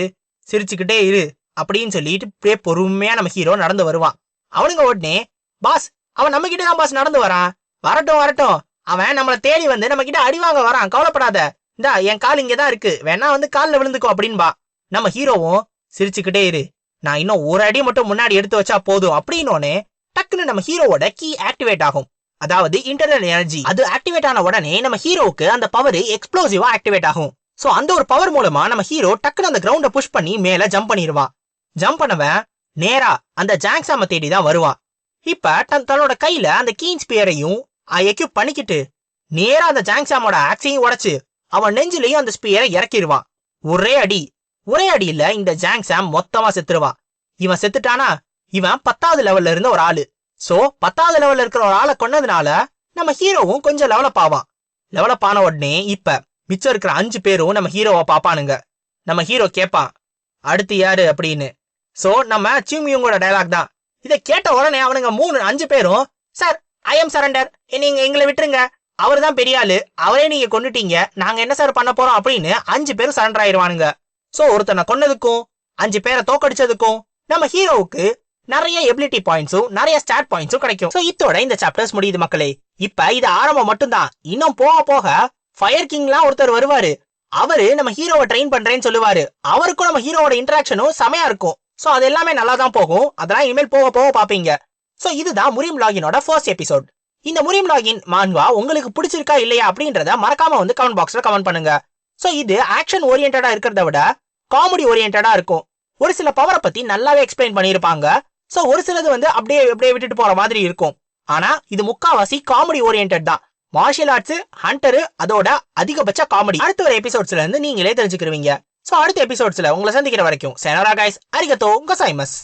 சிரிச்சுக்கிட்டே இரு அப்படின்னு சொல்லிட்டு பொறுமையா நம்ம ஹீரோ நடந்து வருவான். அவனுங்க உடனே, பாஸ் அவன் நம்ம கிட்ட தான் பாஸ் நடந்து வரான், வரட்டும் அவன் நம்மளை தேடி வந்து நம்ம கிட்ட அடிவாங்க வரான், கவலைப்படாத, இந்தா என் கால் இங்கதான் இருக்கு, வேணா வந்து காலில் விழுந்துக்கோ அப்படின்பா. நம்ம ஹீரோவும் சிரிச்சுக்கிட்டே இரு, நான் இன்னும் ஒரு அடி மட்டும் முன்னாடி எடுத்து வச்சா போதும் அப்படின்னோடனே டக்குன்னு நம்ம ஹீரோவோட கீ ஆக்டிவேட் ஆகும், அதாவது இன்டர்னல் எனர்ஜி. அது ஆக்டிவேட் ஆன உடனே நம்ம ஹீரோவுக்கு அந்த பவர் எக்ஸ்ப்ளோசிவா ஆக்டிவேட் ஆகும். சோ அந்த ஒரு பவர் மூலமா நம்ம ஹீரோ டக்குன்னு அந்த கிரவுண்ட புஷ் பண்ணி மேல ஜம்ப் பண்ணிடுவான். ஜம்ப் பண்ணவன் நேரா அந்த ஜாங்ஸாம தேடி தான் வருவான். இப்ப தன்னோட கையில அந்த கீன் ஸ்பியரையும் எக்யூப் பண்ணிக்கிட்டு நேரா அந்த ஜாங்ஸாமோட ஆக்ஸையும் உடைச்சு அவன் நெஞ்சிலையும் அந்த ஸ்பியரை இறக்கிடுவான். ஒரே அடியில இந்த ஜாங்ஸாம் மொத்தமா செத்துருவான். இவன் செத்துட்டானா இவன் 10வது லெவல்ல இருந்த ஒரு ஆளு. சோ 10வது லெவல்ல இருக்கிற ஒரு ஆளை கொன்னதுனால நம்ம ஹீரோவும் கொஞ்சம் லெவலப் ஆவான். லெவலப் ஆன உடனே இப்ப மிச்சம் இருக்கிற 5 பேரும் நம்ம ஹீரோவை பாப்பானுங்க. நம்ம ஹீரோ கேட்பான் அடுத்து யாரு அப்படின்னு. சோ நம்ம சியூமியோங்கோட டயலாக் தான். இதை கேட்ட உடனே அவனுங்க 5 பேரும் சார் ஐ எம் சரண்டர், நீங்க எங்களை விட்டுருங்க, அவர் தான் பெரிய ஆளு, அவரே நீங்க கொண்டுட்டீங்க, நாங்க என்ன சார் பண்ண போறோம் அப்படின்னு 5 பேரும் சரண்டர் ஆயிடுவானுங்க. சோ ஒருத்தனை கொன்னதுக்கும் 5 பேரை தோக்கடிச்சதுக்கும் நம்ம ஹீரோவுக்கு நிறைய எபிலிட்டி பாயிண்ட்ஸும் நிறைய ஸ்டாட் பாயிண்ட்ஸும் கிடைக்கும். சோ இதோட இந்த சாப்டர்ஸ் முடியுது மக்களே. இப்ப இது ஆரம்பம் மட்டும்தான். இன்னும் போக போக ஃபயர் கிங்லாம் ஒருத்தர் வருவாரு. அவரு நம்ம ஹீரோவை ட்ரெயின் பண்றேன்னு சொல்லுவாரு. அவருக்கும் நம்ம ஹீரோவோட இன்டராக்ஷனும் செமையா இருக்கும். சோ அது எல்லாமே நல்லா தான் போகும். அதெல்லாம் இனிமேல் போக போக பாப்பீங்க. சோ இதுதான் முரிம் லாகினோட ஃபர்ஸ்ட் எபிசோட். இந்த முரிம் லாகின் மான்வா உங்களுக்கு பிடிச்சிருக்கா இல்லையா அப்படின்றத மறக்காம வந்து கமெண்ட் பாக்ஸ்ல கமெண்ட் பண்ணுங்க. சோ இது ஆக்ஷன் ஓரியன்டா இருக்கிறத விட காமெடி ஓரியன்டா இருக்கும். ஒரு சில பவரை பத்தி நல்லாவே எக்ஸ்பிளைன் பண்ணிருப்பாங்க. சோ ஒரு சிலது வந்து அப்படியே விட்டுட்டு போற மாதிரி இருக்கும். ஆனா இது முக்காவாசி காமெடி ஓரியன்ட் தான். மார்ஷியல் ஆர்ட்ஸ், ஹண்டரு, அதோட அதிகபட்ச காமெடி. அடுத்த ஒரு எபிசோட்ஸ்ல இருந்து நீங்களே தெரிஞ்சுக்கிருவீங்க. சோ அடுத்த எபிசோட்ஸ்ல உங்களை சந்திக்கிற வரைக்கும் சேனரா கைஸ், அரிகத்தோ கோசாய்மஸ்.